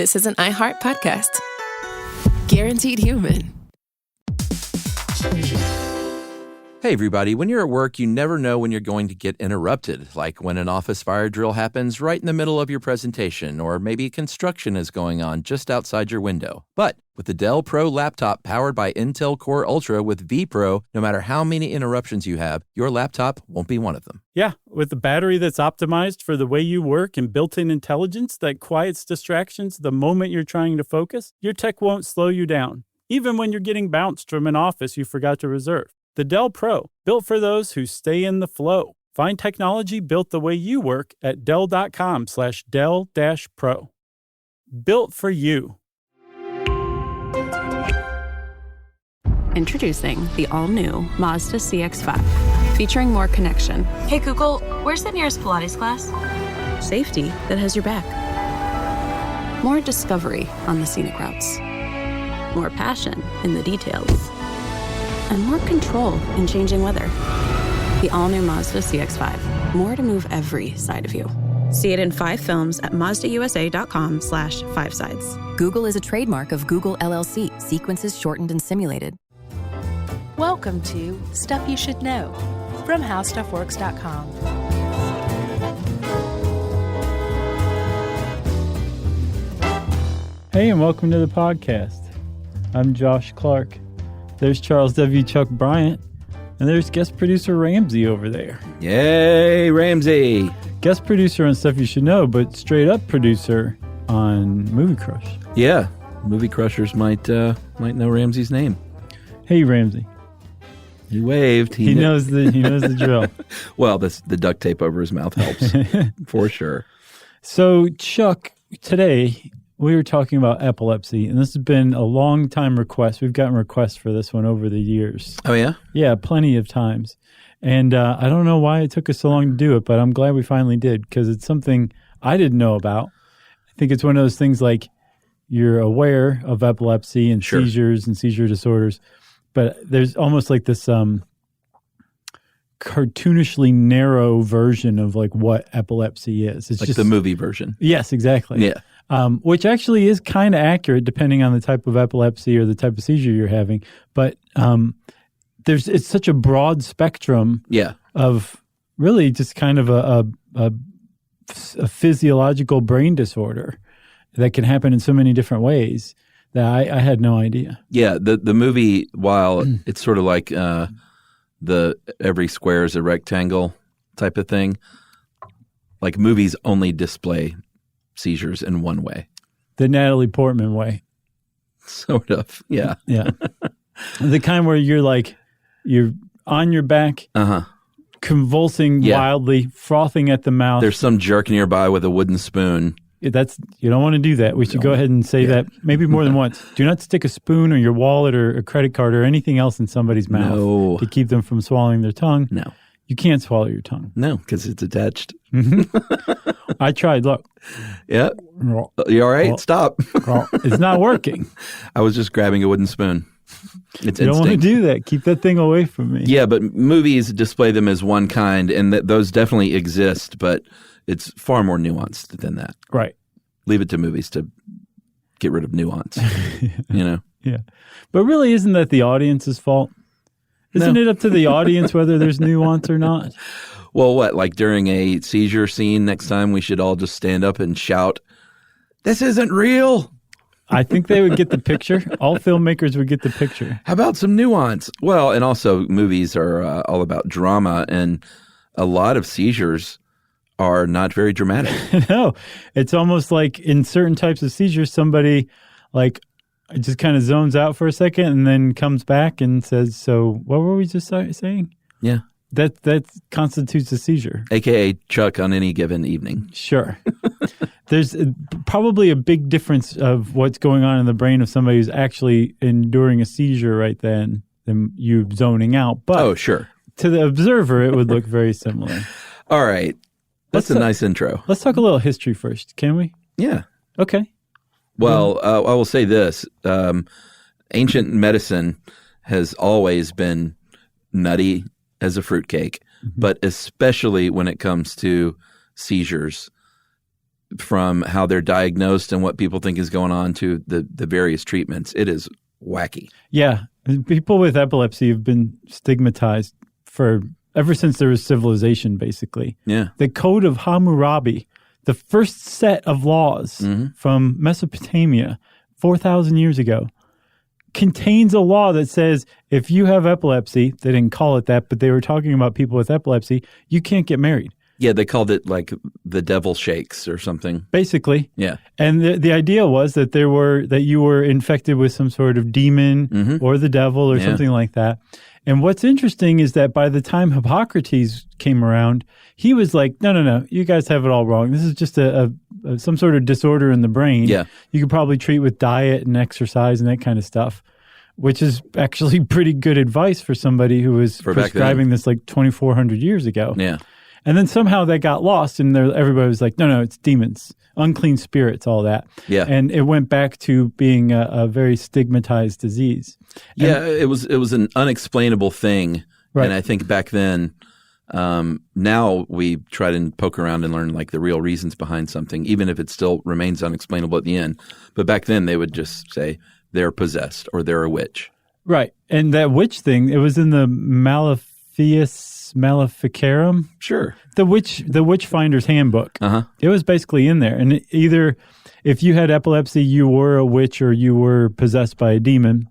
this is an iHeart podcast. Guaranteed human. Hey, everybody. When you're at work, you never know when you're going to get interrupted, like when an office fire drill happens right in the middle of your presentation, or maybe construction is going on just outside your window. But with the Dell Pro laptop powered by Intel Core Ultra with vPro, no matter how many interruptions you have, your laptop won't be one of them. Yeah, with a battery that's optimized for the way you work and built-in intelligence that quiets distractions the moment you're trying to focus, your tech won't slow you down, even when you're getting bounced from an office you forgot to reserve. The Dell Pro, built for those who stay in the flow. Find technology built the way you work at Dell.com/Dell-Pro. Built for you. Introducing the all-new Mazda CX-5, featuring more connection. Hey Google, where's the nearest Pilates class? Safety that has your back. More discovery on the scenic routes. More passion in the details. And more control in changing weather. The all-new Mazda CX-5. More to move every side of you. See it in 5 films at MazdaUSA.com/5sides. Google is a trademark of Google LLC. Sequences shortened and simulated. Welcome to Stuff You Should Know from HowStuffWorks.com. Hey, and welcome to the podcast. I'm Josh Clark. There's Charles W. Chuck Bryant, and there's guest producer Ramsey over there. Yay, Ramsey! Guest producer on Stuff You Should Know, but straight up producer on Movie Crush. Yeah, movie crushers might know Ramsey's name. Hey, Ramsey. He waved. He knows the drill. Well, the duct tape over his mouth helps, for sure. So, Chuck, today we were talking about epilepsy, and this has been a long time request. We've gotten requests for this one over the years. Oh, yeah? Yeah, plenty of times. And I don't know why it took us so long to do it, but I'm glad we finally did, because it's something I didn't know about. I think it's one of those things like you're aware of epilepsy and Sure. seizures and seizure disorders, but there's almost like this cartoonishly narrow version of like what epilepsy is. It's Like just the movie version. Yes, exactly. Yeah. Which actually is kind of accurate depending on the type of epilepsy or the type of seizure you're having. But it's such a broad spectrum of really just kind of a physiological brain disorder that can happen in so many different ways that I had no idea. Yeah, the movie, while it's sort of like the every square is a rectangle type of thing, like movies only display seizures in one way. The Natalie Portman way. Sort of, yeah. Yeah. The kind where you're on your back, convulsing wildly, frothing at the mouth. There's some jerk nearby with a wooden spoon. You don't want to do that. We should go ahead and say that maybe more than once. Do not stick a spoon or your wallet or a credit card or anything else in somebody's mouth to keep them from swallowing their tongue. No. You can't swallow your tongue. No, because it's attached. I tried. Look. Yeah. You all right? Stop. It's not working. I was just grabbing a wooden spoon. It's you don't want to do that. Keep that thing away from me. Yeah, but movies display them as one kind, and those definitely exist, but it's far more nuanced than that. Right. Leave it to movies to get rid of nuance, Yeah. But really, isn't that the audience's fault? Isn't it up to the audience whether there's nuance or not? Well, what, like during a seizure scene next time we should all just stand up and shout, "This isn't real"? I think they would get the picture. All filmmakers would get the picture. How about some nuance? Well, and also movies are all about drama, and a lot of seizures are not very dramatic. No, it's almost like in certain types of seizures, somebody like just kind of zones out for a second and then comes back and says, "So what were we just saying?" Yeah. That constitutes a seizure. AKA Chuck on any given evening. Sure. There's probably a big difference of what's going on in the brain of somebody who's actually enduring a seizure right then than you zoning out. But sure. To the observer, it would look very similar. All right. That's a nice intro. Let's talk a little history first, can we? Yeah. Okay. Well, I will say this. Ancient medicine has always been nutty as a fruitcake, but especially when it comes to seizures, from how they're diagnosed and what people think is going on to the various treatments. It is wacky. Yeah. People with epilepsy have been stigmatized ever since there was civilization, basically. Yeah. The Code of Hammurabi, the first set of laws from Mesopotamia 4,000 years ago, contains a law that says if you have epilepsy, they didn't call it that, but they were talking about people with epilepsy, you can't get married. Yeah, they called it like the devil shakes or something. Basically. Yeah. And the idea was that you were infected with some sort of demon or the devil or something like that. And what's interesting is that by the time Hippocrates came around, he was like, no, you guys have it all wrong. This is just some sort of disorder in the brain. Yeah. You could probably treat with diet and exercise and that kind of stuff, which is actually pretty good advice for somebody who was prescribing this like 2,400 years ago. Yeah. And then somehow that got lost, and everybody was like, no, it's demons, unclean spirits, all that. Yeah. And it went back to being a very stigmatized disease. Yeah, it was an unexplainable thing. Right. And I think back then, now we try to poke around and learn like the real reasons behind something, even if it still remains unexplainable at the end. But back then they would just say they're possessed or they're a witch. Right. And that witch thing, it was in the Maleficarum. Sure. The witch finder's handbook. Uh-huh. It was basically in there. And either if you had epilepsy, you were a witch or you were possessed by a demon.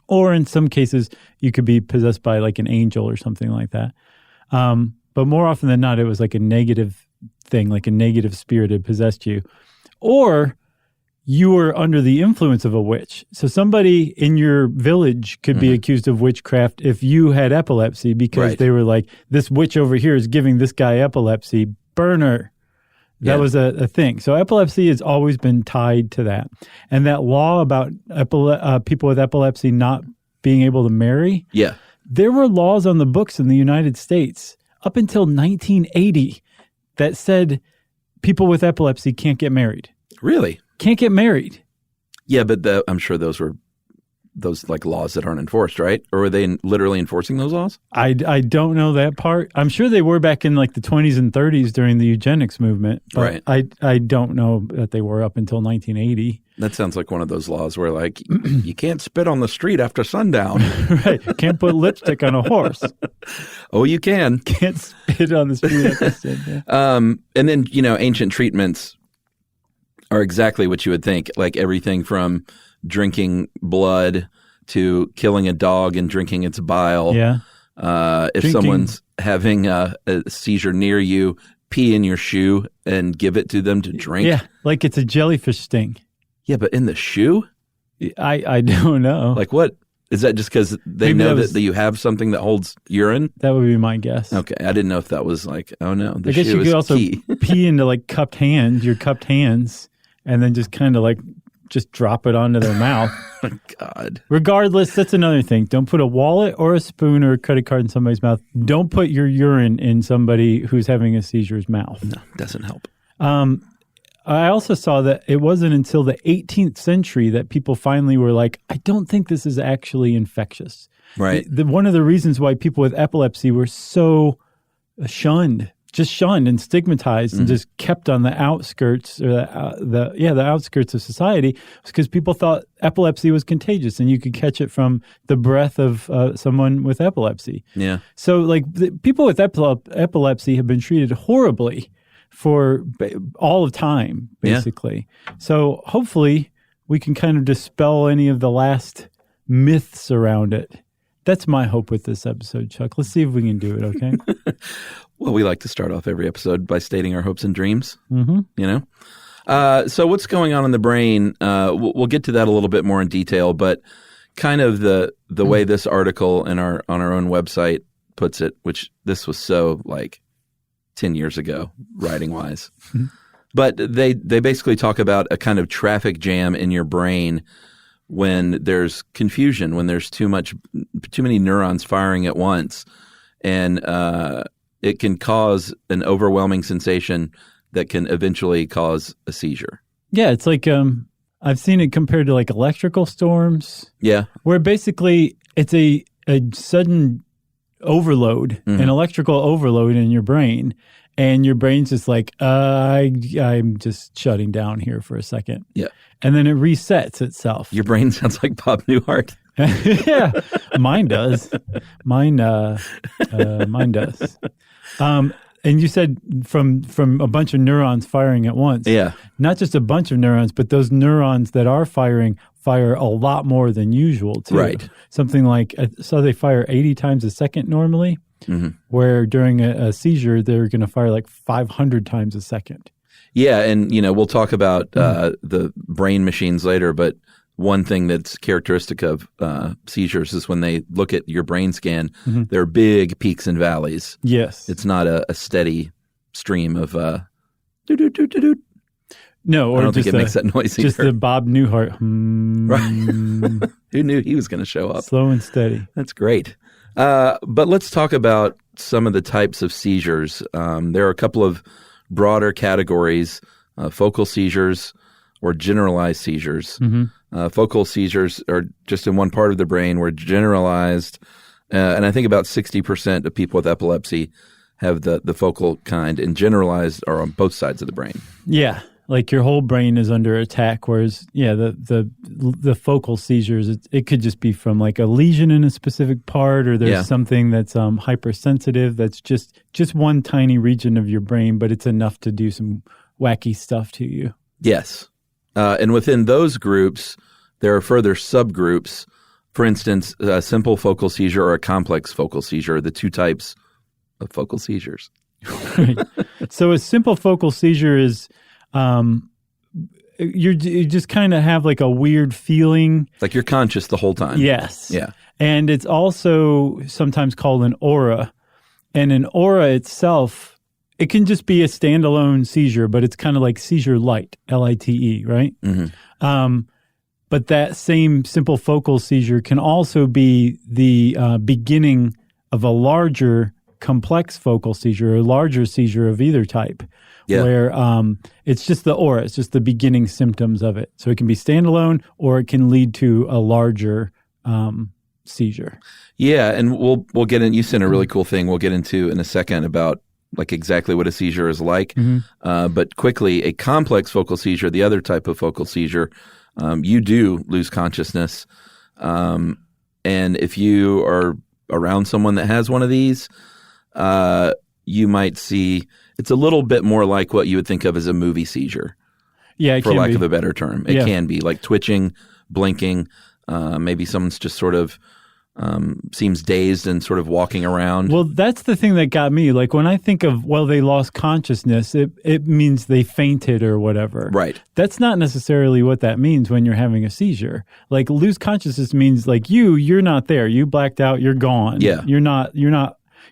Or in some cases, you could be possessed by like an angel or something like that. But more often than not, it was like a negative thing, like a negative spirit had possessed you. Or you were under the influence of a witch. So somebody in your village could be accused of witchcraft if you had epilepsy because they were like, this witch over here is giving this guy epilepsy, burn her. That was a thing. So epilepsy has always been tied to that. And that law about people with epilepsy not being able to marry, there were laws on the books in the United States up until 1980 that said people with epilepsy can't get married. Really? Can't get married. Yeah, but I'm sure those were like laws that aren't enforced, right? Or were they literally enforcing those laws? I don't know that part. I'm sure they were back in like the 20s and 30s during the eugenics movement, but I don't know that they were up until 1980. That sounds like one of those laws where like you can't spit on the street after sundown. Right. Can't put lipstick on a horse. Oh, you can. Can't spit on the street after sundown. And then, ancient treatments are exactly what you would think, like everything from drinking blood to killing a dog and drinking its bile. Yeah. If someone's having a seizure near you, pee in your shoe and give it to them to drink. Yeah, like it's a jellyfish sting. Yeah, but in the shoe? I don't know. Like what? Is that just because they know that you have something that holds urine? That would be my guess. Okay. I didn't know if that was like, oh no, the I guess shoe you could also key. pee into like your cupped hands, and then just kind of like just drop it onto their mouth. God. Regardless, that's another thing. Don't put a wallet or a spoon or a credit card in somebody's mouth. Don't put your urine in somebody who's having a seizure's mouth. No, doesn't help. I also saw that it wasn't until the 18th century that people finally were like, I don't think this is actually infectious. Right. One of the reasons why people with epilepsy were so shunned and stigmatized and just kept on the outskirts or the outskirts of society was because people thought epilepsy was contagious and you could catch it from the breath of someone with epilepsy. Yeah. So like people with epilepsy have been treated horribly for all of time, basically. Yeah. So hopefully we can kind of dispel any of the last myths around it. That's my hope with this episode, Chuck. Let's see if we can do it, okay? Well, we like to start off every episode by stating our hopes and dreams, So what's going on in the brain, we'll get to that a little bit more in detail, but kind of the way this article on our own website puts it, which this was so like 10 years ago, writing-wise. But they basically talk about a kind of traffic jam in your brain when there's confusion, when there's too many neurons firing at once, and it can cause an overwhelming sensation that can eventually cause a seizure. Yeah, it's like I've seen it compared to like electrical storms. Yeah, where basically it's a sudden overload, an electrical overload in your brain, and your brain's just like, I'm just shutting down here for a second. Yeah. And then it resets itself. Your brain sounds like Bob Newhart. Yeah, mine does. Mine does. And you said from a bunch of neurons firing at once. Yeah. Not just a bunch of neurons, but those neurons that are firing fire a lot more than usual too. Right. Something like, so they fire 80 times a second normally, where during a seizure, they're going to fire like 500 times a second. Yeah, and we'll talk about the brain machines later, but one thing that's characteristic of seizures is when they look at your brain scan, there are big peaks and valleys. Yes. It's not a steady stream of doo-doo-doo-doo-doo. No, or I don't think it makes that noise either. Just the Bob Newhart. Right. Who knew he was going to show up? Slow and steady. That's great. But let's talk about some of the types of seizures. There are a couple of broader categories, focal seizures or generalized seizures. Focal seizures are just in one part of the brain, where generalized, and I think about 60% of people with epilepsy have the focal kind, and generalized are on both sides of the brain. Yeah. Like your whole brain is under attack, whereas the focal seizures, it could just be from like a lesion in a specific part, or there's something that's hypersensitive that's just one tiny region of your brain, but it's enough to do some wacky stuff to you. Yes. And within those groups, there are further subgroups. For instance, a simple focal seizure or a complex focal seizure are the two types of focal seizures. Right. So a simple focal seizure is you just kind of have like a weird feeling. Like you're conscious the whole time. Yes. Yeah. And it's also sometimes called an aura. And an aura itself, it can just be a standalone seizure, but it's kind of like seizure light, L-I-T-E, right? But that same simple focal seizure can also be the beginning of a larger complex focal seizure, or a larger seizure of either type, where it's just the aura, it's just the beginning symptoms of it. So it can be standalone, or it can lead to a larger seizure. Yeah, and we'll get in. You sent a really cool thing we'll get into in a second about like exactly what a seizure is like. But quickly, a complex focal seizure, the other type of focal seizure, you do lose consciousness. And if you are around someone that has one of these, you might see it's a little bit more like what you would think of as a movie seizure. Yeah, for lack of a better term. It can be like twitching, blinking. Maybe someone's just sort of seems dazed and sort of walking around. Well, that's the thing that got me. Like when I think of, they lost consciousness, it means they fainted or whatever. Right. That's not necessarily what that means when you're having a seizure. Like lose consciousness means like you're not there. You blacked out. You're gone. Yeah. You're not.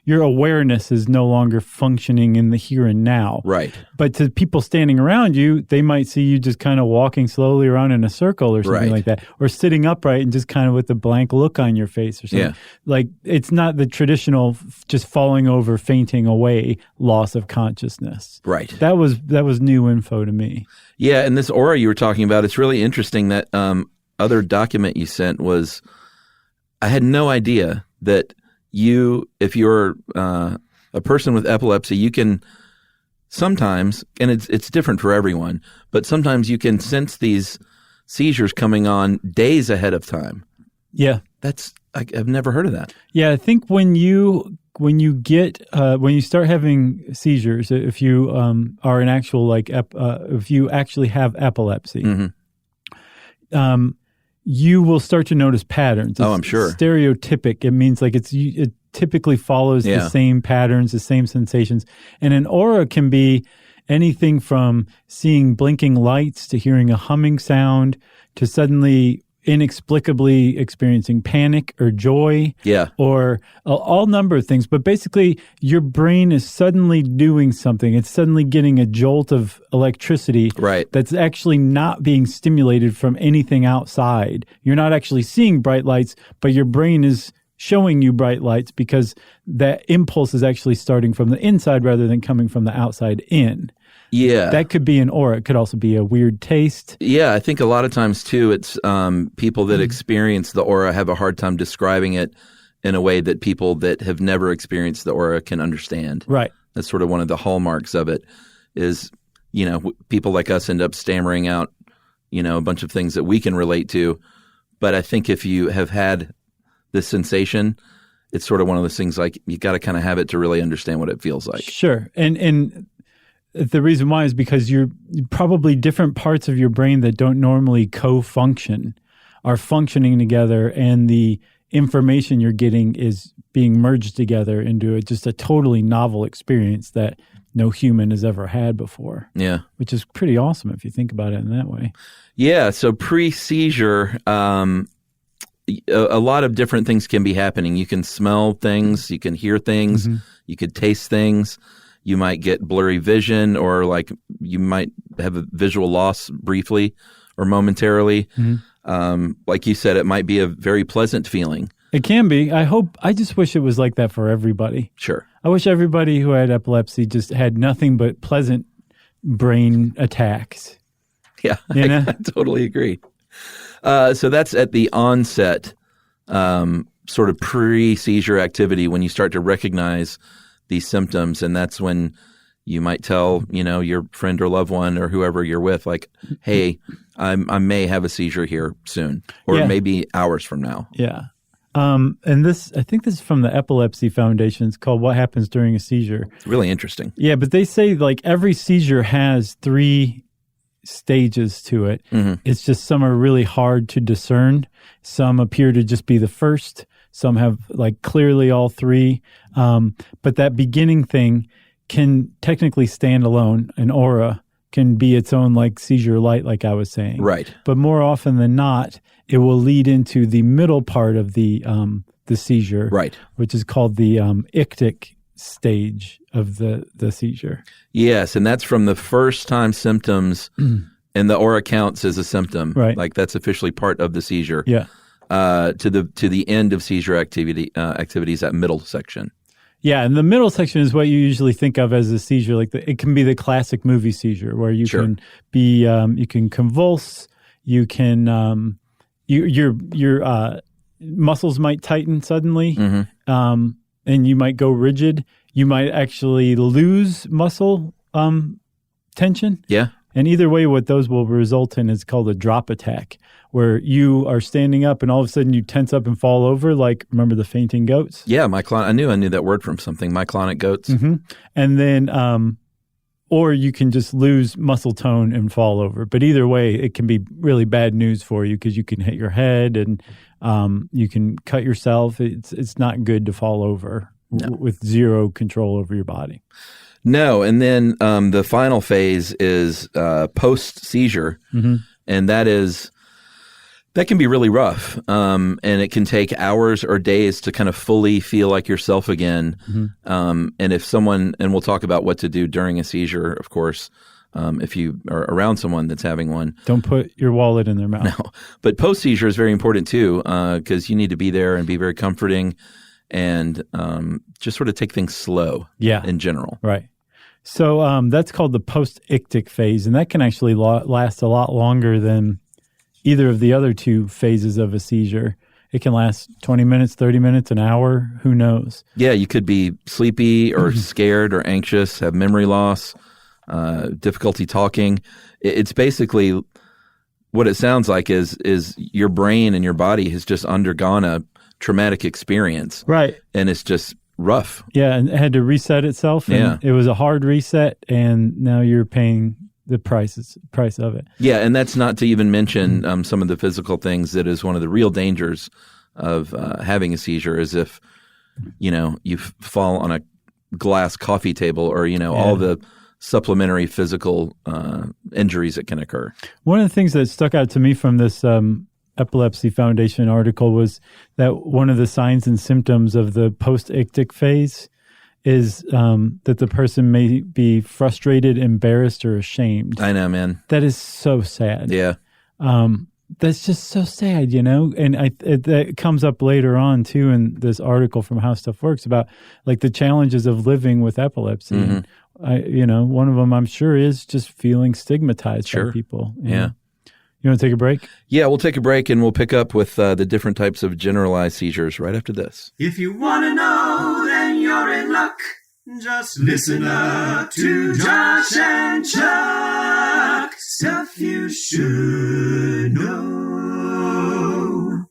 Your awareness is no longer functioning in the here and now. Right. But to people standing around you, they might see you just kind of walking slowly around in a circle or something like that, or sitting upright and just kind of with a blank look on your face or something. Yeah. Like it's not the traditional just falling over, fainting away loss of consciousness. Right. That was new info to me. Yeah, and this aura you were talking about, it's really interesting that other document you sent was, I had no idea that if you're a person with epilepsy, you can sometimes, and it's different for everyone, but sometimes you can sense these seizures coming on days ahead of time. Yeah. I've never heard of that. Yeah, I think when you start having seizures, if you are an actual if you actually have epilepsy, you will start to notice patterns. I'm sure. Stereotypic. It means like it typically follows the same patterns, the same sensations. And an aura can be anything from seeing blinking lights to hearing a humming sound to suddenly inexplicably experiencing panic or joy, or all number of things. But basically, your brain is suddenly doing something. It's suddenly getting a jolt of electricity that's actually not being stimulated from anything outside. You're not actually seeing bright lights, but your brain is showing you bright lights because that impulse is actually starting from the inside rather than coming from the outside in. Yeah. That could be an aura. It could also be a weird taste. Yeah, I think a lot of times, too, it's people that experience the aura have a hard time describing it in a way that people that have never experienced the aura can understand. Right. That's sort of one of the hallmarks of it is, people like us end up stammering out, a bunch of things that we can relate to. But I think if you have had this sensation, it's sort of one of those things like you got to kind of have it to really understand what it feels like. Sure. And the reason why is because you're probably different parts of your brain that don't normally co-function are functioning together, and the information you're getting is being merged together into just a totally novel experience that no human has ever had before. Yeah. Which is pretty awesome if you think about it in that way. Yeah. So pre-seizure, a lot of different things can be happening. You can smell things, you can hear things, you could taste things. You might get blurry vision, or like you might have a visual loss briefly or momentarily. Like you said, it might be a very pleasant feeling. It can be. I just wish it was like that for everybody. Sure. I wish everybody who had epilepsy just had nothing but pleasant brain attacks. Yeah, I totally agree. So that's at the onset, sort of pre-seizure activity when you start to recognize these symptoms. And that's when you might tell, your friend or loved one or whoever you're with, like, hey, I may have a seizure here soon, or maybe hours from now. Yeah. And I think this is from the Epilepsy Foundation. It's called What Happens During a Seizure. Really interesting. Yeah, but they say like every seizure has 3 stages to it. It's just some are really hard to discern. Some appear to just be the first. Some have like clearly all 3. But that beginning thing can technically stand alone. An aura can be its own like seizure light, like I was saying. Right. But more often than not, it will lead into the middle part of the seizure, right, which is called the ictic stage of the seizure. Yes, and that's from the first time symptoms, and the aura counts as a symptom. Right. Like that's officially part of the seizure. Yeah. To the end of seizure activities, that middle section. Yeah, and the middle section is what you usually think of as a seizure. Like it can be the classic movie seizure where you can be you can convulse, you can your muscles might tighten suddenly, and you might go rigid. You might actually lose muscle tension. Yeah. And either way, what those will result in is called a drop attack, where you are standing up and all of a sudden you tense up and fall over. Like, remember the fainting goats? Yeah, I knew that word from something. Myclonic goats. And then, or you can just lose muscle tone and fall over. But either way, it can be really bad news for you because you can hit your head and you can cut yourself. It's not good to fall over with zero control over your body. No, and then the final phase is post-seizure, and that can be really rough, and it can take hours or days to kind of fully feel like yourself again. And if someone, and we'll talk about what to do during a seizure, of course, if you are around someone that's having one. Don't put your wallet in their mouth. No, but post-seizure is very important too, because you need to be there and be very comforting and just sort of take things slow in general. Right. So that's called the post-ictic phase, and that can actually last a lot longer than either of the other 2 phases of a seizure. It can last 20 minutes, 30 minutes, an hour, who knows? Yeah, you could be sleepy or scared or anxious, have memory loss, difficulty talking. It's basically what it sounds like is your brain and your body has just undergone a traumatic experience. Right. And it's just rough. Yeah, and it had to reset itself. And it was a hard reset, and now you're paying the price of it. Yeah, and that's not to even mention some of the physical things that is one of the real dangers of having a seizure is if, you fall on a glass coffee table or, all the supplementary physical injuries that can occur. One of the things that stuck out to me from this Epilepsy Foundation article was that one of the signs and symptoms of the post-ictic phase is that the person may be frustrated, embarrassed, or ashamed. I know, man. That is so sad. Yeah. That's just so sad, And that comes up later on, too, in this article from How Stuff Works about, like, the challenges of living with epilepsy. And one of them, I'm sure, is just feeling stigmatized by people. Yeah. You want to take a break? Yeah, we'll take a break and we'll pick up with the different types of generalized seizures right after this. If you want to know, then you're in luck. Just listen up to Josh and Chuck. Stuff you should know.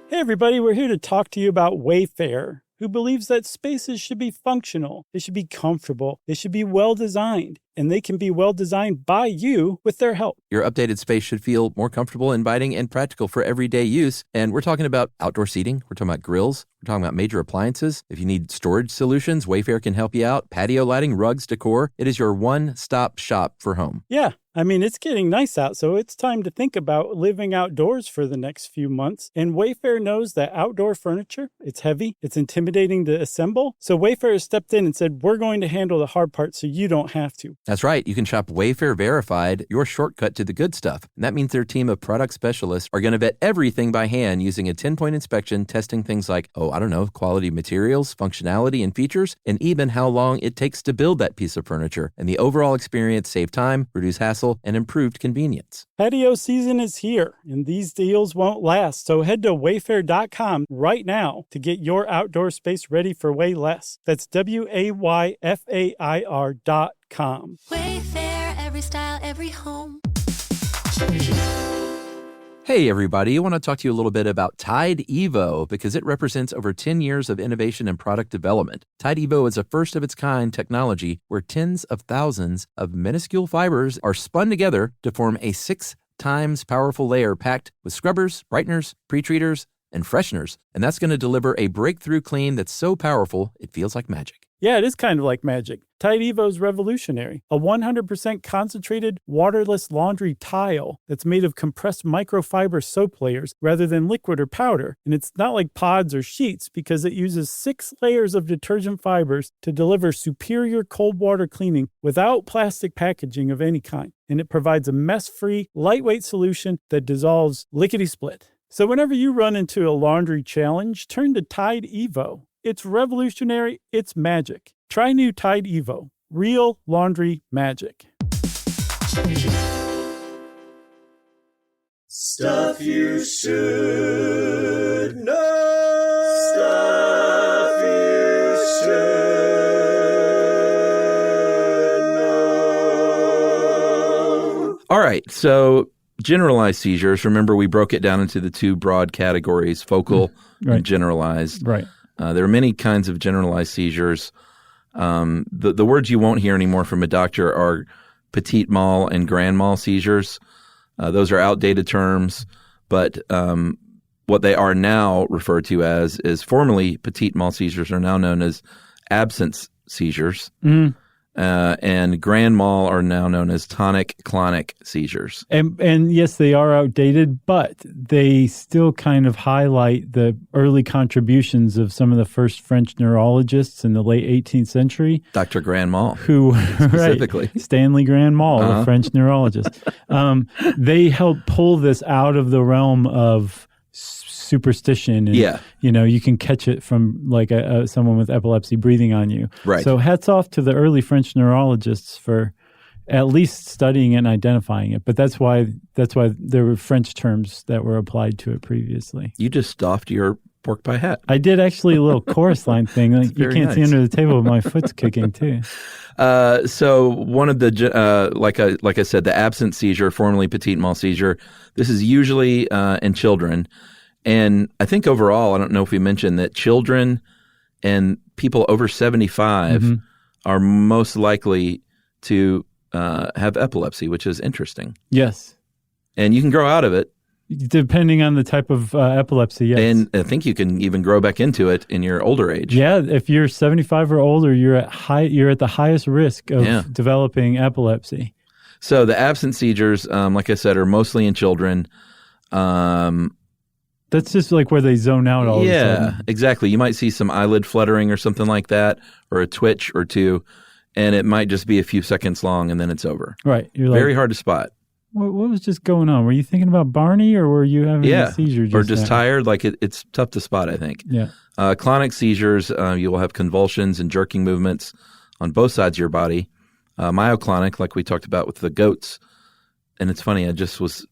Hey everybody, we're here to talk to you about Wayfair, who believes that spaces should be functional, they should be comfortable, they should be well-designed, and they can be well-designed by you with their help. Your updated space should feel more comfortable, inviting, and practical for everyday use. And we're talking about outdoor seating. We're talking about grills. We're talking about major appliances. If you need storage solutions, Wayfair can help you out. Patio lighting, rugs, decor. It is your one-stop shop for home. Yeah, I mean, it's getting nice out, so it's time to think about living outdoors for the next few months. And Wayfair knows that outdoor furniture, it's heavy, it's intimidating to assemble. So Wayfair has stepped in and said, we're going to handle the hard part so you don't have to. That's right. You can shop Wayfair Verified, your shortcut to the good stuff. And that means their team of product specialists are going to vet everything by hand using a 10-point inspection, testing things like, quality materials, functionality, and features, and even how long it takes to build that piece of furniture. And the overall experience save time, reduce hassle, and improved convenience. Patio season is here, and these deals won't last. So head to wayfair.com right now to get your outdoor space ready for way less. That's WAYFAIR.com. Wayfair, every style, every home. Hey everybody, I want to talk to you a little bit about Tide Evo because it represents over 10 years of innovation and product development. Tide Evo is a first-of-its-kind technology where tens of thousands of minuscule fibers are spun together to form a 6 times powerful layer packed with scrubbers, brighteners, pre-treaters, and fresheners. And that's going to deliver a breakthrough clean that's so powerful, it feels like magic. Yeah, it is kind of like magic. Tide Evo is revolutionary. A 100% concentrated, waterless laundry tile that's made of compressed microfiber soap layers rather than liquid or powder. And it's not like pods or sheets because it uses 6 layers of detergent fibers to deliver superior cold water cleaning without plastic packaging of any kind. And it provides a mess-free, lightweight solution that dissolves lickety-split. So whenever you run into a laundry challenge, turn to Tide Evo. It's revolutionary. It's magic. Try new Tide Evo. Real laundry magic. Stuff you should know. Stuff you should know. All right, so generalized seizures, remember we broke it down into the 2 broad categories, focal and generalized. Right. There are many kinds of generalized seizures. The words you won't hear anymore from a doctor are petit mal and grand mal seizures. Those are outdated terms, but what they are now referred to as is formerly petit mal seizures are now known as absence seizures. Mm. And grand mal are now known as tonic-clonic seizures. And yes, they are outdated, but they still kind of highlight the early contributions of some of the first French neurologists in the late 18th century. Dr. Grand Mal. Who, specifically. Right, Stanley Grand Mal, a French neurologist. They helped pull this out of the realm of superstition and you can catch it from like someone with epilepsy breathing on you. Right. So hats off to the early French neurologists for at least studying and identifying it. But that's why there were French terms that were applied to it previously. You just doffed your pork pie hat. I did actually a little chorus line thing. Like, you can't see under the table, but my foot's kicking too. So one of the like I said, the absent seizure, formerly petit mal seizure. This is usually in children. And I think overall, I don't know if we mentioned that children and people over 75 are most likely to have epilepsy, which is interesting. Yes. And you can grow out of it. Depending on the type of epilepsy, yes. And I think you can even grow back into it in your older age. Yeah, if you're 75 or older, you're at the highest risk of developing epilepsy. So the absent seizures, like I said, are mostly in children. That's just like where they zone out all of a sudden. Yeah, exactly. You might see some eyelid fluttering or something like that, or a twitch or two, and it might just be a few seconds long, and then it's over. Right. You're very hard to spot. What was just going on? Were you thinking about Barney, or were you having a seizure? Or just tired? Like it's tough to spot, I think. Yeah. Clonic seizures, you will have convulsions and jerking movements on both sides of your body. Myoclonic, like we talked about with the goats. And it's funny, I just was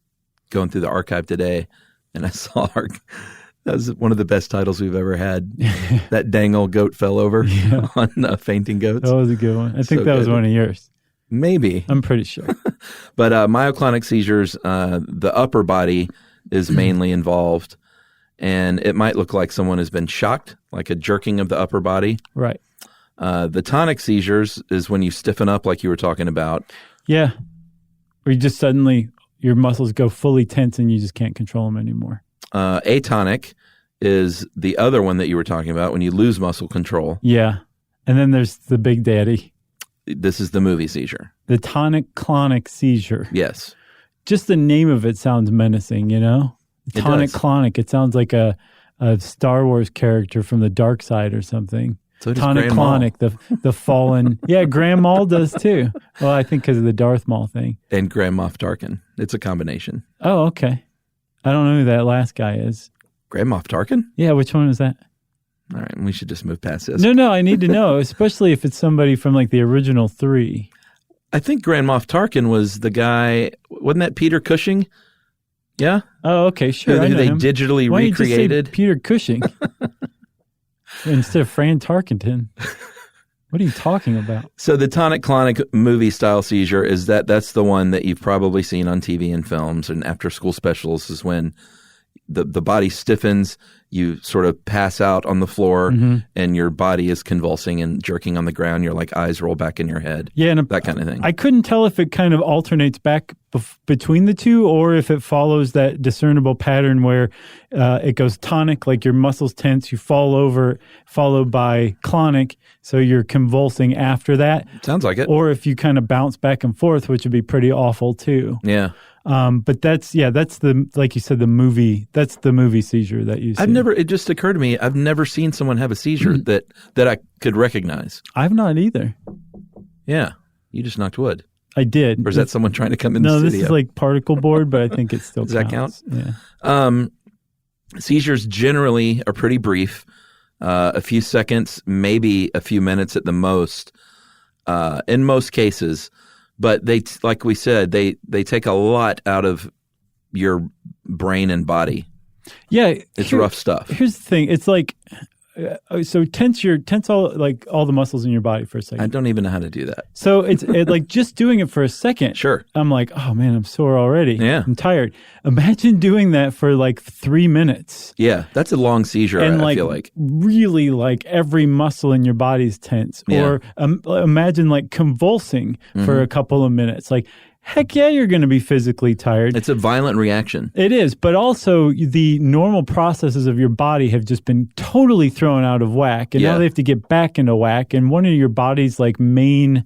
going through the archive today, and I saw That was one of the best titles we've ever had. That dang old goat fell over on Fainting Goats. That was a good one. I think that was one of yours. Maybe. I'm pretty sure. But myoclonic seizures, the upper body is mainly involved, and it might look like someone has been shocked, like a jerking of the upper body. Right. The tonic seizures is when you stiffen up like you were talking about. Yeah. Or you just suddenly, your muscles go fully tense and you just can't control them anymore. Atonic is the other one that you were talking about when you lose muscle control. Yeah. And then there's the big daddy. This is the movie seizure. The tonic-clonic seizure. Yes. Just the name of it sounds menacing, you know? Tonic-clonic. It sounds like a Star Wars character from the dark side or something. So Tonic-clonic, the fallen. Yeah, Grand Maul does too. Well, I think because of the Darth Maul thing. And Grand Moff Tarkin. It's a combination. Oh, okay. I don't know who that last guy is. Grand Moff Tarkin? Yeah, which one is that? All right, we should just move past this. No, I need to know, especially if it's somebody from like the original 3. I think Grand Moff Tarkin was the guy, wasn't that Peter Cushing? Yeah? Oh, okay, sure. Who they him. digitally Why recreated. Don't you just say Peter Cushing instead of Fran Tarkenton? What are you talking about? So the tonic-clonic movie-style seizure is that's the one that you've probably seen on TV and films and after-school specials is when the body stiffens, you sort of pass out on the floor, and your body is convulsing and jerking on the ground. Your like eyes roll back in your head. Yeah, and that kind of thing. I couldn't tell if it kind of alternates back between the two, or if it follows that discernible pattern where it goes tonic, like your muscles tense, you fall over, followed by clonic, so you're convulsing after that. Sounds like it. Or if you kind of bounce back and forth, which would be pretty awful too. Yeah. But that's the, like you said, that's the movie seizure that you see. It just occurred to me, I've never seen someone have a seizure that I could recognize. I've not either. Yeah. You just knocked wood. I did. Or is that someone trying to come in the studio? No, this is like particle board, but I think it still Does counts. that count? Yeah. Seizures generally are pretty brief. A few seconds, maybe a few minutes at the most, in most cases. But they, like we said, they take a lot out of your brain and body. Yeah, it's rough stuff. Here's the thing: it's like, so tense all the muscles in your body for a second. I don't even know how to do that. So it's like just doing it for a second. Sure. I'm like, oh man, I'm sore already. Yeah, I'm tired. Imagine doing that for like 3 minutes. Yeah, that's a long seizure. And I feel like really, like every muscle in your body's tense. Yeah. Or imagine like convulsing for a couple of minutes. Like, heck yeah, you're going to be physically tired. It's a violent reaction. It is, but also the normal processes of your body have just been totally thrown out of whack, and now they have to get back into whack. And one of your body's like main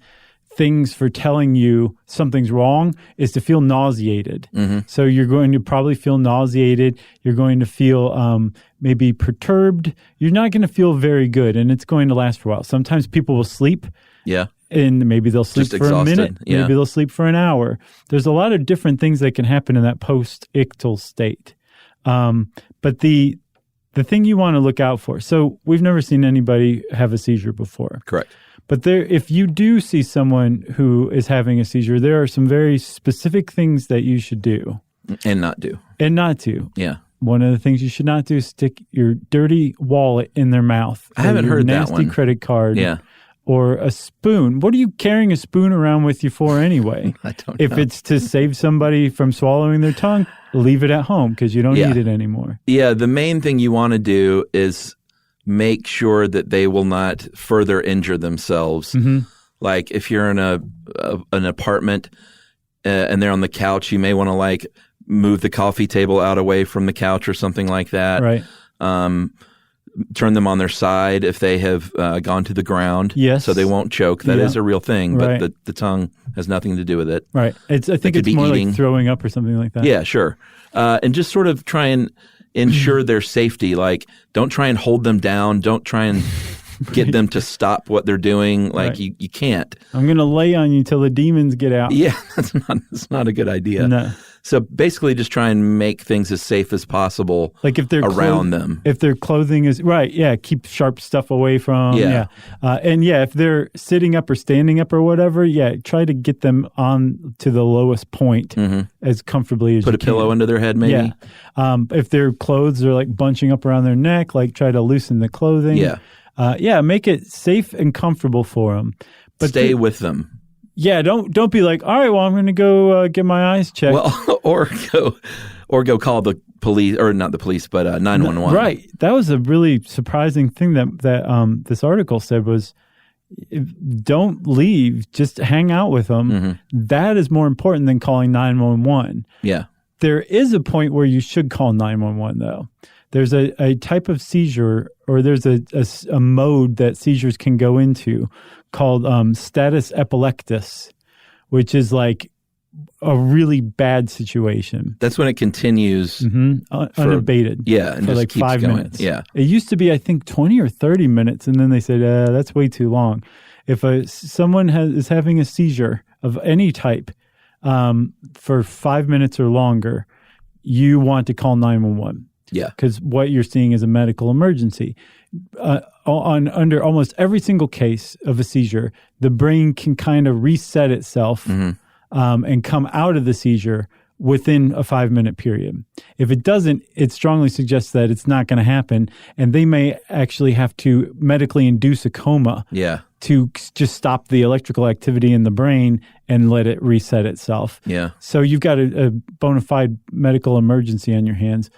things for telling you something's wrong is to feel nauseated. So you're going to probably feel nauseated. You're going to feel maybe perturbed. You're not going to feel very good, and it's going to last for a while. Sometimes people will sleep. Yeah. And maybe they'll sleep Just for a minute. Yeah. Maybe they'll sleep for an hour. There's a lot of different things that can happen in that post-ictal state. But the thing you want to look out for, so we've never seen anybody have a seizure before. Correct. But if you do see someone who is having a seizure, there are some very specific things that you should do. And not do. And not do. Yeah. One of the things you should not do is stick your dirty wallet in their mouth. I haven't heard that one. Nasty credit card. Yeah. Or a spoon. What are you carrying a spoon around with you for anyway? I don't know. If it's to save somebody from swallowing their tongue, leave it at home because you don't need it anymore. Yeah, the main thing you want to do is make sure that they will not further injure themselves. Like if you're in an apartment and they're on the couch, you may want to like move the coffee table out away from the couch or something like that. Right. Turn them on their side if they have gone to the ground. Yes. So they won't choke. That is a real thing, but Right. the tongue has nothing to do with it. Right. I think it's more like throwing up or something like that. Yeah, sure. And just sort of try and ensure their safety. Like, don't try and hold them down. Don't try and get them to stop what they're doing. Like, you can't. I'm going to lay on you till the demons get out. Yeah, that's not a good idea. No. So basically just try and make things as safe as possible like if they're around them. If their clothing is right, keep sharp stuff away from. And if they're sitting up or standing up or whatever, try to get them on to the lowest point as comfortably as you can. Put a pillow under their head, maybe. If their clothes are like bunching up around their neck, like try to loosen the clothing. Make it safe and comfortable for them. But stay with them. Yeah, don't be like, all right, well, I'm going to go get my eyes checked. Well, or go call the police, or not the police, but 911. Right. That was a really surprising thing that this article said was, don't leave, just hang out with them. That is more important than calling 911. Yeah. There is a point where you should call 911, though. There's a type of seizure, or there's a mode that seizures can go into called status epilepticus, which is like a really bad situation. That's when it continues unabated. And for just like keeps 5 going. minutes. Yeah, it used to be I think 20 or 30 minutes, and then they said that's way too long. If someone is having a seizure of any type for 5 minutes or longer, you want to call 911. Yeah, because what you're seeing is a medical emergency. Under almost every single case of a seizure, the brain can kind of reset itself and come out of the seizure within a 5-minute period. If it doesn't, it strongly suggests that it's not going to happen, and they may actually have to medically induce a coma to just stop the electrical activity in the brain and let it reset itself. Yeah. So you've got a bona fide medical emergency on your hands.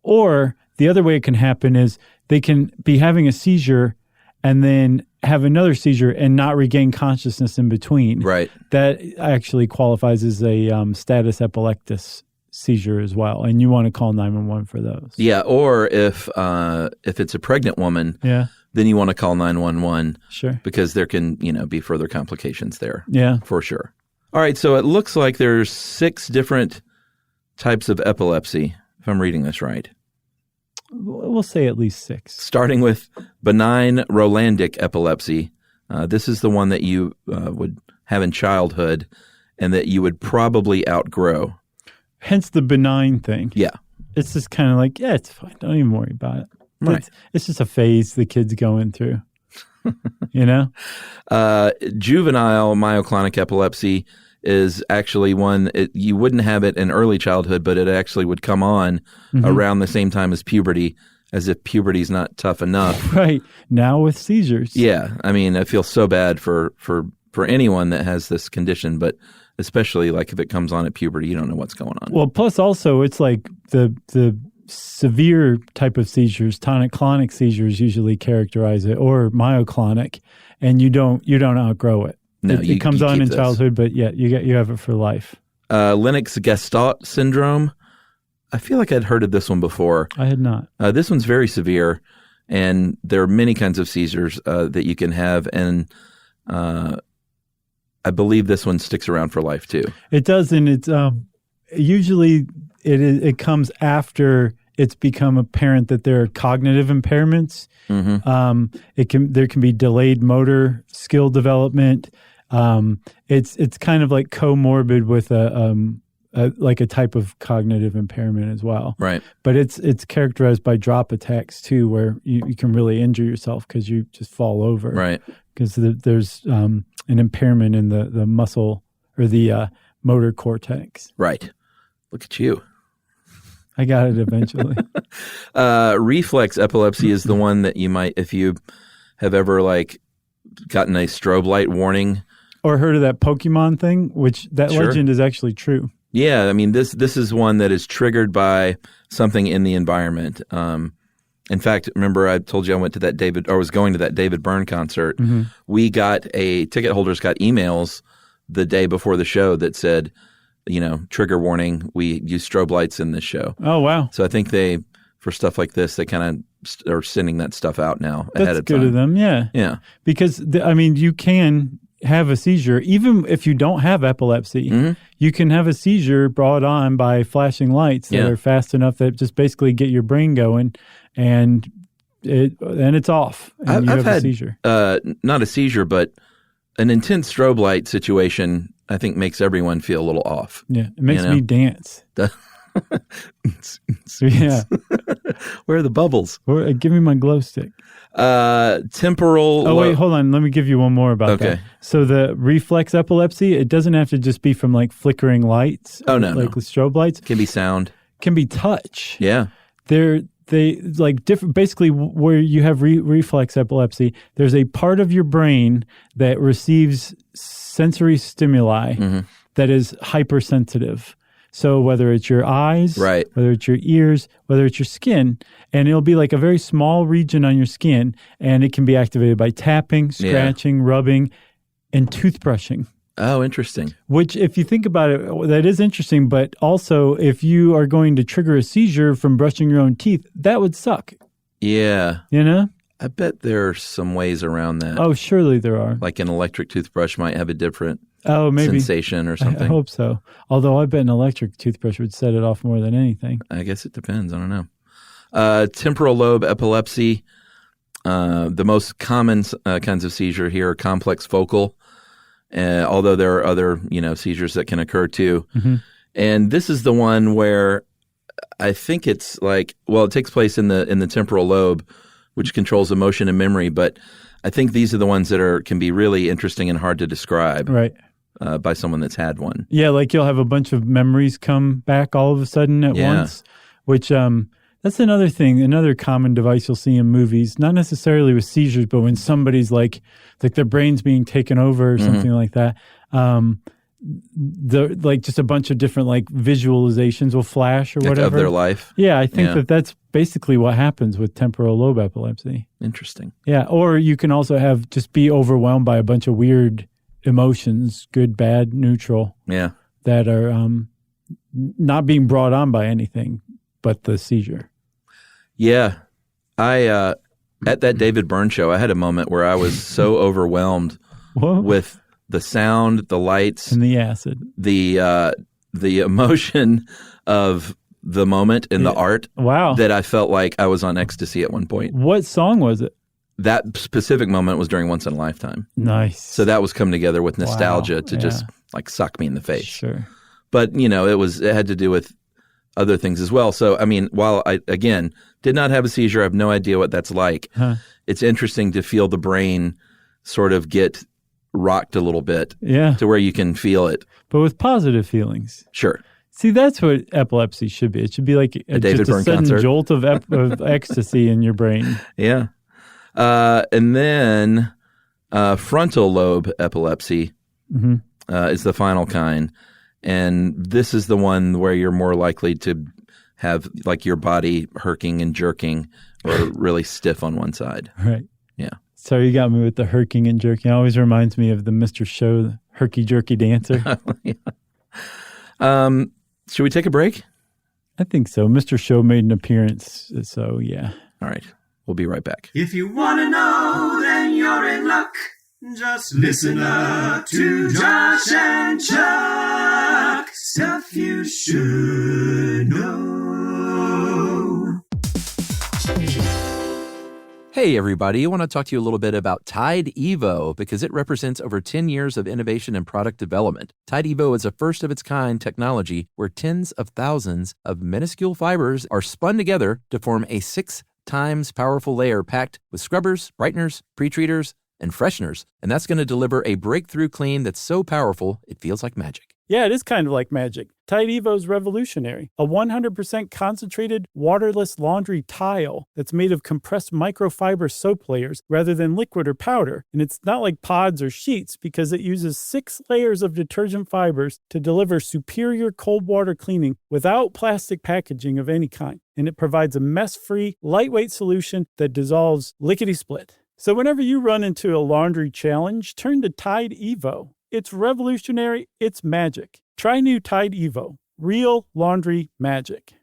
Or the other way it can happen is they can be having a seizure and then have another seizure and not regain consciousness in between. Right. That actually qualifies as a status epilepticus seizure as well, and you want to call 911 for those. Yeah, or if it's a pregnant woman, then you want to call 911. Sure. Because there can be further complications there. Yeah, for sure. All right, so it looks like there's 6 different types of epilepsy, if I'm reading this right. We'll say at least 6. Starting with benign Rolandic epilepsy. This is the one that you would have in childhood and that you would probably outgrow. Hence the benign thing. Yeah. It's just kind of like, it's fine. Don't even worry about it. Right. It's just a phase the kid's going through. Juvenile myoclonic epilepsy is actually one, you wouldn't have it in early childhood, but it actually would come on around the same time as puberty, as if puberty's not tough enough. Right. Now with seizures. Yeah. I mean, I feel so bad for anyone that has this condition, but especially like if it comes on at puberty, you don't know what's going on. Well, plus also it's like the severe type of seizures, tonic-clonic seizures usually characterize it, or myoclonic, and you don't outgrow it. No, it comes on in childhood, but you have it for life. Lennox-Gastaut syndrome. I feel like I'd heard of this one before. I had not. This one's very severe, and there are many kinds of seizures that you can have, and I believe this one sticks around for life too. It does, and it's usually it comes after it's become apparent that there are cognitive impairments. There can be delayed motor skill development. It's kind of like comorbid with a type of cognitive impairment as well. Right. But it's characterized by drop attacks too, where you can really injure yourself because you just fall over. Right. Because there's an impairment in the muscle or the motor cortex. Right. Look at you. I got it eventually. Reflex epilepsy is the one that you might, if you have ever gotten a strobe light warning. Or heard of that Pokemon thing, which that legend is actually true. Yeah, I mean, this is one that is triggered by something in the environment. In fact, remember I told you I went to was going to that David Byrne concert. We ticket holders got emails the day before the show that said, trigger warning, we use strobe lights in this show. Oh, wow. So I think for stuff like this, they kind of are sending that stuff out now ahead of time. That's good of them, yeah. Yeah. Because, you can have a seizure, even if you don't have epilepsy. You can have a seizure brought on by flashing lights that are fast enough that just basically get your brain going, and it's off, and you have a seizure. Not a seizure, but an intense strobe light situation I think makes everyone feel a little off. Yeah, it makes me dance. Yeah. Where are the bubbles? Give me my glow stick. Temporal. Oh, wait, hold on. Let me give you one more about that. So the reflex epilepsy, it doesn't have to just be from like flickering lights. Oh, no. Like with strobe lights. Can be sound. Can be touch. Yeah. They like different, basically where you have reflex epilepsy, there's a part of your brain that receives sensory stimuli that is hypersensitive. So whether it's your eyes, whether it's your ears, whether it's your skin, and it'll be like a very small region on your skin, and it can be activated by tapping, scratching, rubbing, and toothbrushing. Oh, interesting. Which, if you think about it, that is interesting. But also, if you are going to trigger a seizure from brushing your own teeth, that would suck. Yeah. You know? I bet there are some ways around that. Oh, surely there are. Like an electric toothbrush might have a different maybe sensation or something. I hope so. Although I bet an electric toothbrush would set it off more than anything. I guess it depends. I don't know. Temporal lobe epilepsy. The most common kinds of seizure here are complex focal. Although there are other, seizures that can occur too. And this is the one where I think it's like, it takes place in the temporal lobe, which controls emotion and memory. But I think these are the ones that can be really interesting and hard to describe. Right. By someone that's had one. Yeah, like you'll have a bunch of memories come back all of a sudden at once, which that's another thing, another common device you'll see in movies, not necessarily with seizures, but when somebody's like their brain's being taken over or something like that, just a bunch of different like visualizations will flash or whatever. Of their life? Yeah, I think that's basically what happens with temporal lobe epilepsy. Interesting. Yeah, or you can also be overwhelmed by a bunch of weird emotions, good, bad, neutral. Yeah. That are not being brought on by anything but the seizure. Yeah. I at that David Byrne show, I had a moment where I was so overwhelmed with the sound, the lights, and the acid, the emotion of the moment and the art. Wow. That I felt like I was on ecstasy at one point. What song was it? That specific moment was during Once in a Lifetime. Nice. So that was come together with nostalgia to just like suck me in the face. Sure. But, it had to do with other things as well. So, I mean, while I, again, did not have a seizure, I have no idea what that's like. It's interesting to feel the brain sort of get rocked a little bit to where you can feel it. But with positive feelings. Sure. See, that's what epilepsy should be. It should be like a David Byrne sudden concert. Jolt of ecstasy in your brain. Yeah. And then frontal lobe epilepsy is the final kind. And this is the one where you're more likely to have like your body herking and jerking or really stiff on one side. Right. Yeah. So you got me with the herking and jerking. It always reminds me of the Mr. Show, the herky jerky dancer. Should we take a break? I think so. Mr. Show made an appearance. So, yeah. All right. We'll be right back. If you want to know, then you're in luck. Just listen up to Josh and Chuck. Stuff you should know. Hey, everybody. I want to talk to you a little bit about Tide Evo because it represents over 10 years of innovation and product development. Tide Evo is a first-of-its-kind technology where tens of thousands of minuscule fibers are spun together to form a 6 times powerful layer packed with scrubbers, brighteners, pre-treaters, and fresheners. And that's going to deliver a breakthrough clean that's so powerful, it feels like magic. Yeah, it is kind of like magic. Tide Evo is revolutionary. A 100% concentrated, waterless laundry tile that's made of compressed microfiber soap layers rather than liquid or powder. And it's not like pods or sheets because it uses 6 layers of detergent fibers to deliver superior cold water cleaning without plastic packaging of any kind. And it provides a mess-free, lightweight solution that dissolves lickety-split. So whenever you run into a laundry challenge, turn to Tide Evo. It's revolutionary. It's magic. Try new Tide Evo. Real laundry magic.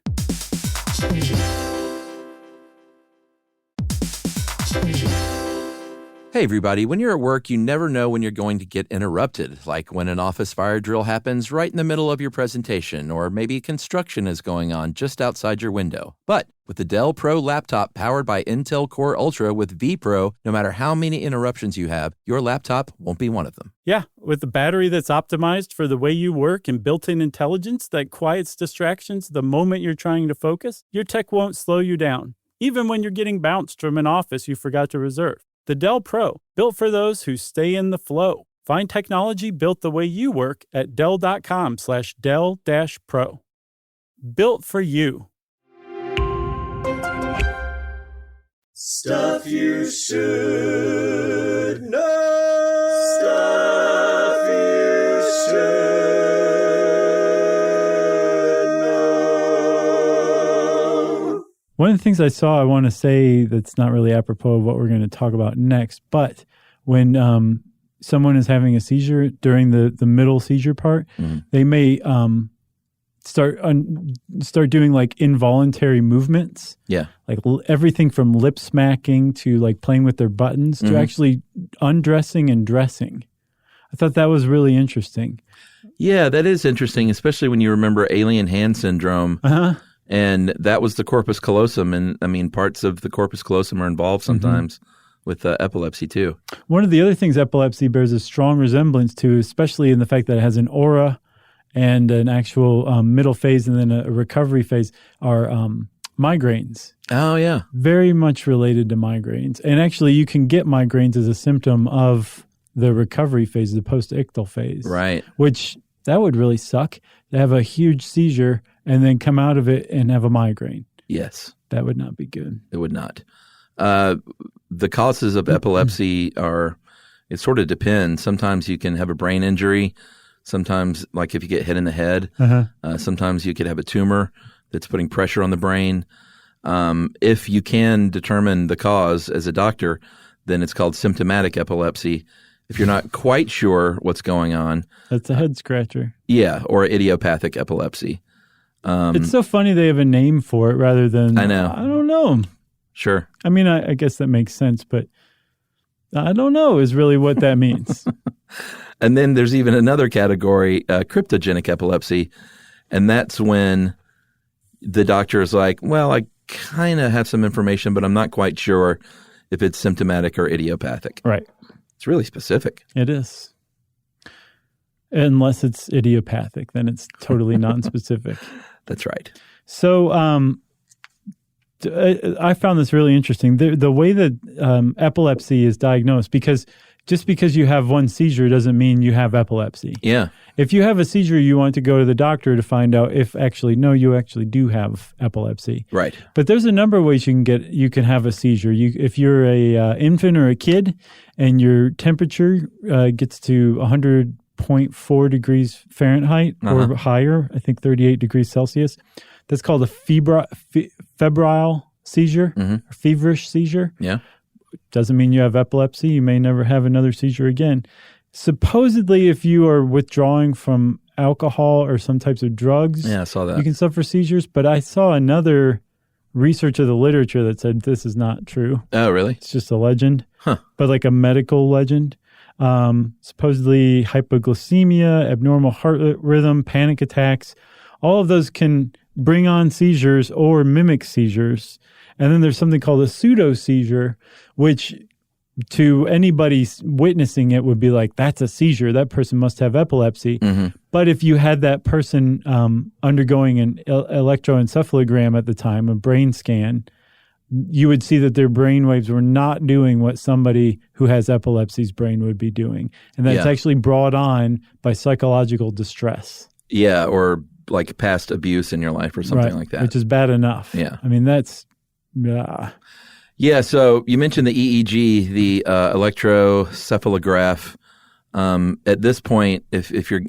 Hey, everybody. When you're at work, you never know when you're going to get interrupted, like when an office fire drill happens right in the middle of your presentation, or maybe construction is going on just outside your window. But with the Dell Pro laptop powered by Intel Core Ultra with vPro, no matter how many interruptions you have, your laptop won't be one of them. Yeah, with a battery that's optimized for the way you work and built-in intelligence that quiets distractions the moment you're trying to focus, your tech won't slow you down, even when you're getting bounced from an office you forgot to reserve. The Dell Pro, built for those who stay in the flow. Find technology built the way you work at Dell.com/Dell-Pro. Built for you. Stuff you should know. Stuff you should know. One of the things I saw, I want to say that's not really apropos of what we're going to talk about next, but when someone is having a seizure during the middle seizure part, they may start doing like involuntary movements. Yeah. Like everything from lip smacking to like playing with their buttons to actually undressing and dressing. I thought that was really interesting. Yeah, that is interesting, especially when you remember alien hand syndrome. And that was the corpus callosum. And I mean, parts of the corpus callosum are involved sometimes with epilepsy too. One of the other things epilepsy bears a strong resemblance to, especially in the fact that it has an aura and an actual middle phase and then a recovery phase, are migraines. Oh, yeah. Very much related to migraines. And actually, you can get migraines as a symptom of the recovery phase, the post-ictal phase. Right. Which, that would really suck, to have a huge seizure and then come out of it and have a migraine. Yes. That would not be good. It would not. The causes of epilepsy are, it sort of depends. Sometimes you can have a brain injury. Sometimes, like if you get hit in the head, sometimes you could have a tumor that's putting pressure on the brain. If you can determine the cause as a doctor, then it's called symptomatic epilepsy. If you're not quite sure what's going on. That's a head scratcher. Yeah, or idiopathic epilepsy. It's so funny they have a name for it rather than, I know. I don't know. Sure. I mean, I guess that makes sense, but I don't know is really what that means. And then there's even another category, cryptogenic epilepsy, and that's when the doctor is like, well, I kind of have some information, but I'm not quite sure if it's symptomatic or idiopathic. Right. It's really specific. It is. Unless it's idiopathic, then it's totally non-specific. That's right. So I found this really interesting. The way that epilepsy is diagnosed, because just because you have one seizure doesn't mean you have epilepsy. Yeah. If you have a seizure, you want to go to the doctor to find out if you actually do have epilepsy. Right. But there's a number of ways you can have a seizure. If you're a infant or a kid and your temperature gets to 100.4 degrees Fahrenheit or higher, I think 38 degrees Celsius, that's called a febrile seizure, or feverish seizure. Yeah. Doesn't mean you have epilepsy. You may never have another seizure again. Supposedly, if you are withdrawing from alcohol or some types of drugs, I saw that. You can suffer seizures. But I saw another research of the literature that said this is not true. Oh, really? It's just a legend, but like a medical legend. Supposedly hypoglycemia, abnormal heart rhythm, panic attacks, all of those can bring on seizures or mimic seizures. And then there's something called a pseudo seizure, which to anybody witnessing it would be like, that's a seizure. That person must have epilepsy. But if you had that person undergoing an electroencephalogram at the time, a brain scan, you would see that their brain waves were not doing what somebody who has epilepsy's brain would be doing. And that's actually brought on by psychological distress. Yeah, or like past abuse in your life or something like that. Which is bad enough. Yeah. I mean, that's... Yeah, so you mentioned the EEG, the electroencephalograph. At this point, if you're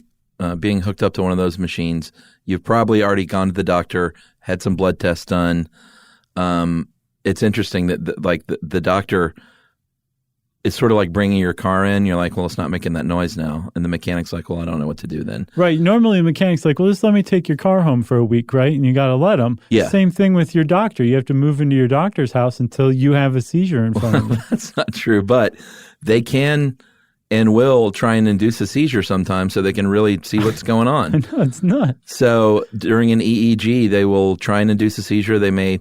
being hooked up to one of those machines, you've probably already gone to the doctor, had some blood tests done. It's interesting that the doctor is sort of like bringing your car in. You're like, well, it's not making that noise now. And the mechanic's like, well, I don't know what to do then. Right. Normally the mechanic's like, well, just let me take your car home for a week, right? And you got to let them. Yeah. Same thing with your doctor. You have to move into your doctor's house until you have a seizure in front of you. That's not true. But they can and will try and induce a seizure sometimes so they can really see what's going on. No, it's not. So during an EEG, they will try and induce a seizure. They may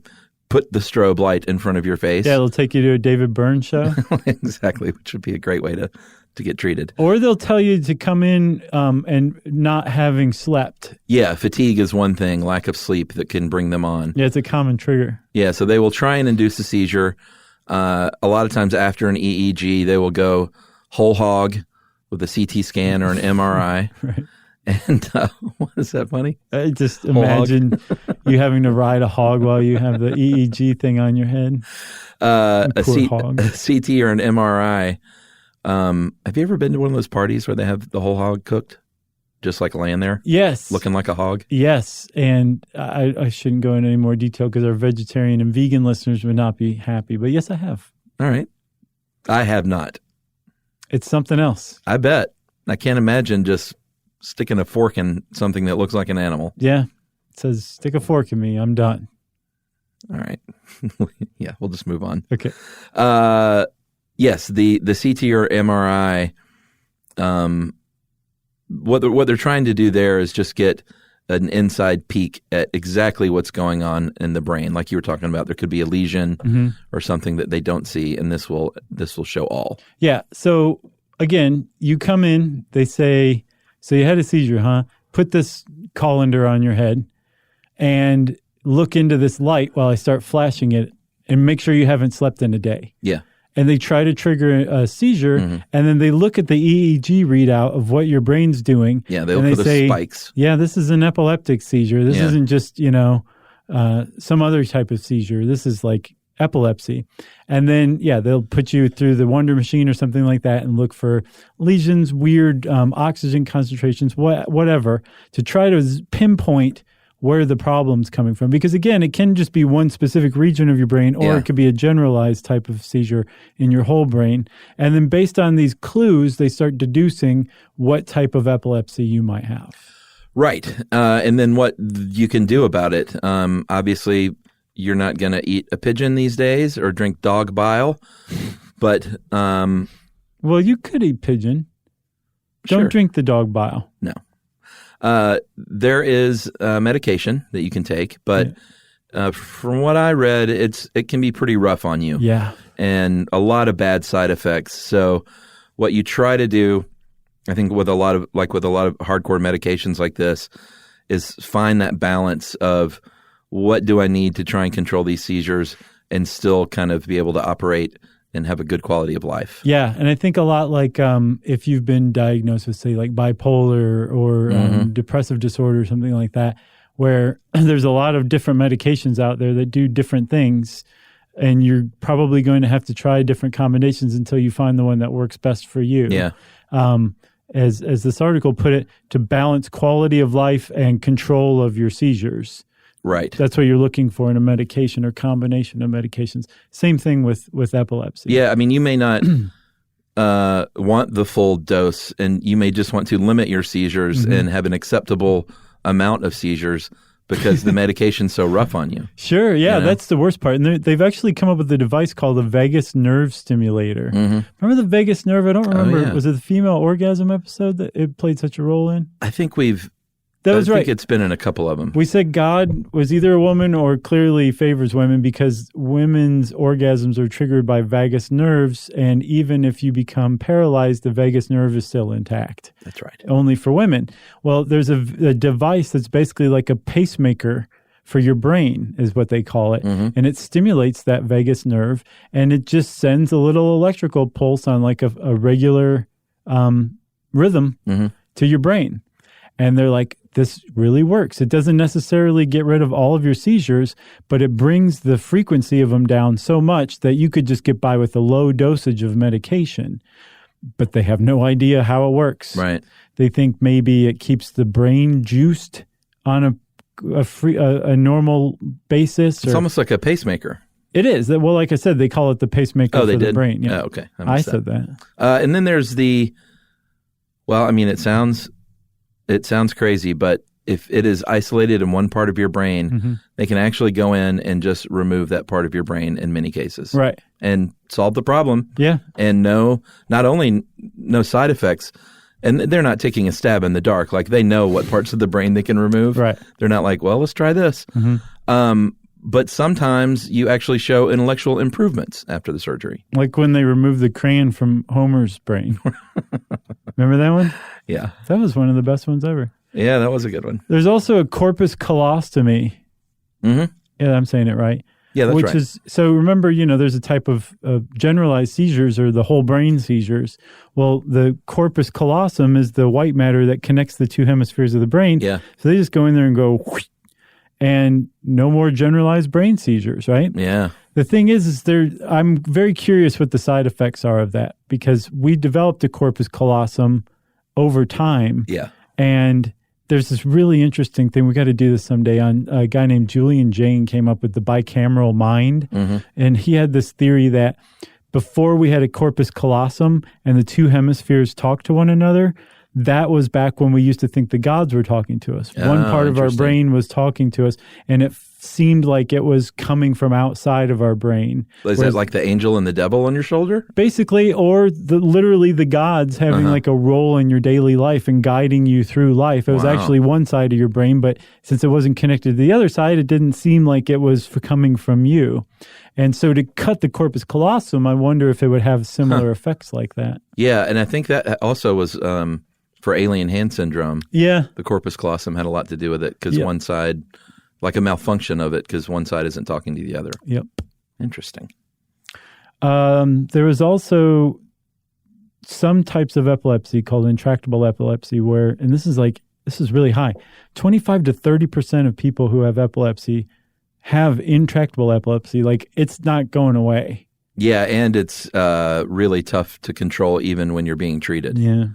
put the strobe light in front of your face. Yeah, it'll take you to a David Byrne show. Exactly, which would be a great way to get treated. Or they'll tell you to come in and not having slept. Yeah, fatigue is one thing, lack of sleep that can bring them on. Yeah, it's a common trigger. Yeah, so they will try and induce a seizure. A lot of times after an EEG, they will go whole hog with a CT scan or an MRI. Right. And what is that funny? I just imagine you having to ride a hog while you have the EEG thing on your head. A hog. CT or an MRI. Have you ever been to one of those parties where they have the whole hog cooked? Just like laying there? Yes. Looking like a hog? Yes. And I shouldn't go into any more detail because our vegetarian and vegan listeners would not be happy. But yes, I have. All right. I have not. It's something else. I bet. I can't imagine just sticking a fork in something that looks like an animal. Yeah. It says, stick a fork in me. I'm done. All right. Yeah, we'll just move on. Okay. Yes, the CT or MRI, what they're trying to do there is just get an inside peek at exactly what's going on in the brain. Like you were talking about, there could be a lesion or something that they don't see, and this will show all. Yeah. So again, you come in, they say, so you had a seizure, huh? Put this colander on your head and look into this light while I start flashing it and make sure you haven't slept in a day. Yeah. And they try to trigger a seizure, and then they look at the EEG readout of what your brain's doing. Yeah, they look for the spikes. Yeah, this is an epileptic seizure. This isn't just, some other type of seizure. This is like epilepsy. And then, they'll put you through the Wonder Machine or something like that and look for lesions, weird oxygen concentrations, whatever, to try to pinpoint where the problem's coming from. Because again, it can just be one specific region of your brain, or it could be a generalized type of seizure in your whole brain. And then based on these clues, they start deducing what type of epilepsy you might have. Right. And then what you can do about it. Obviously, you're not going to eat a pigeon these days or drink dog bile, but... well, you could eat pigeon. Don't drink the dog bile. No. There is medication that you can take, but from what I read, it can be pretty rough on you. Yeah. And a lot of bad side effects. So what you try to do, I think with a lot of hardcore medications like this, is find that balance of what do I need to try and control these seizures and still kind of be able to operate and have a good quality of life. Yeah, and I think a lot like if you've been diagnosed with, say, like bipolar or depressive disorder or something like that, where there's a lot of different medications out there that do different things, and you're probably going to have to try different combinations until you find the one that works best for you. Yeah. As this article put it, to balance quality of life and control of your seizures. Right. That's what you're looking for in a medication or combination of medications. Same thing with epilepsy. Yeah, I mean, you may not want the full dose, and you may just want to limit your seizures and have an acceptable amount of seizures because the medication's so rough on you. Sure, yeah, You know? that's the worst part. And they've actually come up with a device called the vagus nerve stimulator. Remember the vagus nerve? I don't remember. yeah. Was it the female orgasm episode that it played such a role in? I think That was I right. think it's been in a couple of them. We said God was either a woman or clearly favors women because women's orgasms are triggered by vagus nerves, and even if you become paralyzed, the vagus nerve is still intact. That's right. Only for women. Well, there's a device that's basically like a pacemaker for your brain, is what they call it, and it stimulates that vagus nerve, and it just sends a little electrical pulse on like a regular rhythm to your brain. And they're like, this really works. It doesn't necessarily get rid of all of your seizures, but it brings the frequency of them down so much that you could just get by with a low dosage of medication. But they have no idea how it works. Right. They think maybe it keeps the brain juiced on a normal basis. It's almost like a pacemaker. It is. Well, like I said, they call it the pacemaker for the brain. Yeah. Oh, okay. I said that. And then there's it sounds crazy, but if it is isolated in one part of your brain, they can actually go in and just remove that part of your brain in many cases. Right. And solve the problem. Yeah. And not only no side effects, and they're not taking a stab in the dark. Like they know what parts of the brain they can remove. Right. They're not like, well, let's try this. But sometimes you actually show intellectual improvements after the surgery. Like when they removed the crayon from Homer's brain. Remember that one? Yeah. That was one of the best ones ever. Yeah, that was a good one. There's also a corpus callostomy. Yeah, I'm saying it right. Yeah, that's right. Which is, so remember, there's a type of generalized seizures or the whole brain seizures. Well, the corpus callosum is the white matter that connects the two hemispheres of the brain. Yeah. So they just go in there and go, whoosh, and no more generalized brain seizures, right? Yeah. The thing is I'm very curious what the side effects are of that, because we developed a corpus callosum over time. Yeah. And there's this really interesting thing. We got to do this someday. On a guy named Julian Jayne came up with the bicameral mind. And he had this theory that before we had a corpus callosum and the two hemispheres talked to one another, that was back when we used to think the gods were talking to us. One part of our brain was talking to us, and it seemed like it was coming from outside of our brain. Is that like the angel and the devil on your shoulder? Basically, or literally the gods having like a role in your daily life and guiding you through life. It was actually one side of your brain, but since it wasn't connected to the other side, it didn't seem like it was coming from you. And so to cut the corpus callosum, I wonder if it would have similar effects like that. Yeah, and I think that also was for alien hand syndrome. Yeah. The corpus callosum had a lot to do with it because one side, like a malfunction of it, because one side isn't talking to the other. Yep. Interesting. There was also some types of epilepsy called intractable epilepsy where, and this is really high, 25 to 30% of people who have epilepsy have intractable epilepsy. Like it's not going away. Yeah, and it's really tough to control even when you're being treated. Yeah.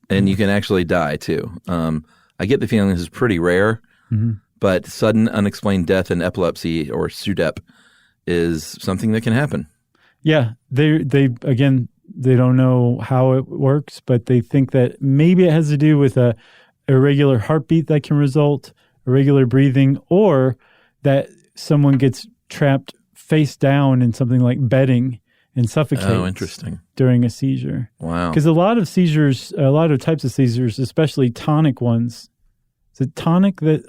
And you can actually die too. I get the feeling this is pretty rare, but sudden unexplained death in epilepsy or SUDEP is something that can happen. Yeah, they don't know how it works, but they think that maybe it has to do with a irregular heartbeat that can result, irregular breathing, or that someone gets trapped face down in something like bedding and suffocates. Oh, interesting. During a seizure. Wow. Because a lot of types of seizures, especially tonic ones, is it tonic that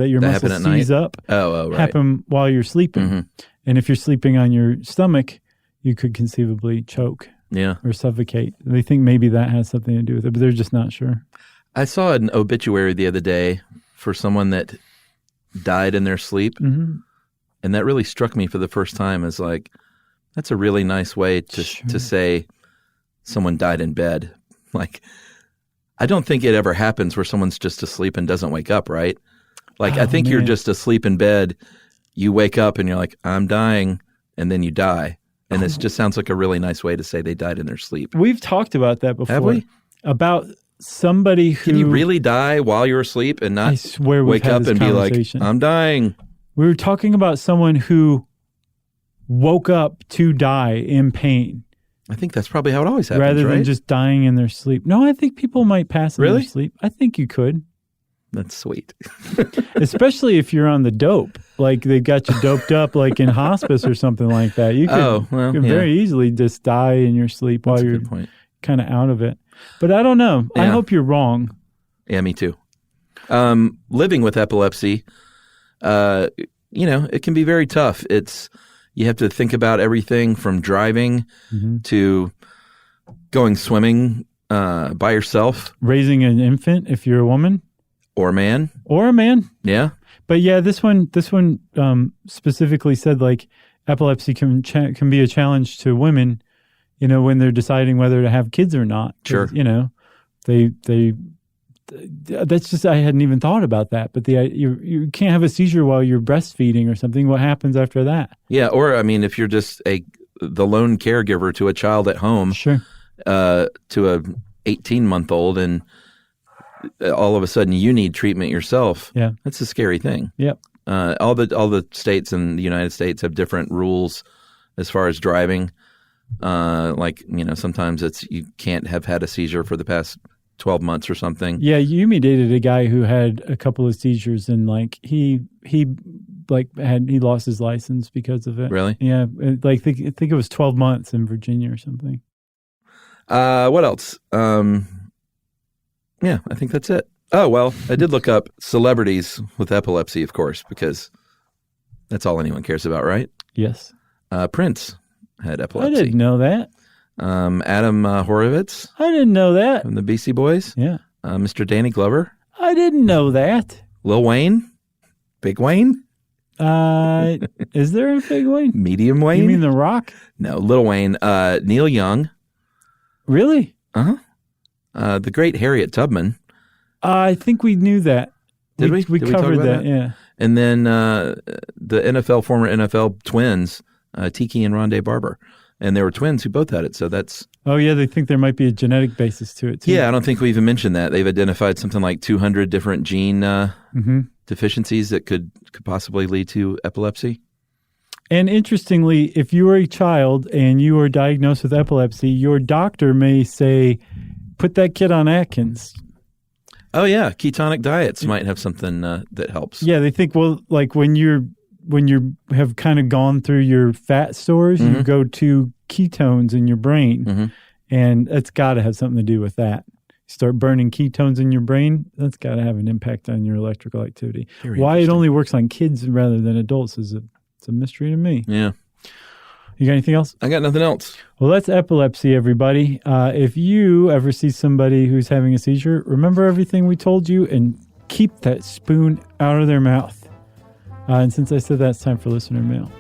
your muscles seize up? Right. Happen while you're sleeping. And if you're sleeping on your stomach, you could conceivably choke. Yeah. Or suffocate. They think maybe that has something to do with it, but they're just not sure. I saw an obituary the other day for someone that died in their sleep. And that really struck me for the first time as like, that's a really nice way to say someone died in bed. Like, I don't think it ever happens where someone's just asleep and doesn't wake up, right? Like, I think you're just asleep in bed. You wake up and you're like, I'm dying, and then you die. And it just sounds like a really nice way to say they died in their sleep. We've talked about that before. Have we? About somebody who... Can you really die while you're asleep and not wake up and be like, I'm dying? We were talking about someone who woke up to die in pain. I think that's probably how it always happens, rather than right? just dying in their sleep. No, I think people might pass in their sleep. I think you could. That's sweet. Especially if you're on the dope. Like they've got you doped up like in hospice or something like that. You could very easily just die in your sleep while you're kind of out of it. But I don't know. Yeah. I hope you're wrong. Yeah, me too. Living with epilepsy, it can be very tough. You have to think about everything from driving to going swimming by yourself. Raising an infant if you're a woman. Or a man. Yeah. But yeah, this one specifically said like epilepsy can be a challenge to women, when they're deciding whether to have kids or not. Sure. That's just, I hadn't even thought about that. But you can't have a seizure while you're breastfeeding or something. What happens after that? Yeah, or I mean, if you're just the lone caregiver to a child at home, sure, to a 18-month-old, and all of a sudden you need treatment yourself. Yeah, that's a scary thing. Yep. All the states in the United States have different rules as far as driving. Sometimes it's you can't have had a seizure for the past 12 months or something. Yeah, Yumi dated a guy who had a couple of seizures, and like he lost his license because of it. Really? Yeah, I think it was 12 months in Virginia or something. What else? Yeah, I think that's it. Oh, well, I did look up celebrities with epilepsy, of course, because that's all anyone cares about, right? Yes. Prince had epilepsy. I didn't know that. Adam Horovitz. I didn't know that. From the Beastie Boys. Yeah. Mr. Danny Glover. I didn't know that. Lil Wayne. Big Wayne. Is there a Big Wayne? Medium Wayne. You mean The Rock? No, Lil Wayne. Neil Young. Really? Uh-huh. The great Harriet Tubman. I think we knew that. Did we? We Did we talk covered about that, yeah. And then the former NFL twins, Tiki and Rondé Barber. And they were twins who both had it, so that's... Oh, yeah, they think there might be a genetic basis to it, too. Yeah, I don't think we even mentioned that. They've identified something like 200 different gene deficiencies that could possibly lead to epilepsy. And interestingly, if you are a child and you are diagnosed with epilepsy, your doctor may say, put that kid on Atkins. Oh, yeah, ketonic diets might have something that helps. Yeah, they think, well, like when you have kind of gone through your fat stores, you go to ketones in your brain, and it's got to have something to do with that. Start burning ketones in your brain, that's got to have an impact on your electrical activity. Why it only works on kids rather than adults is it's a mystery to me. Yeah. You got anything else? I got nothing else. Well, that's epilepsy, everybody. If you ever see somebody who's having a seizure, remember everything we told you and keep that spoon out of their mouth. And since I said that, it's time for listener mail.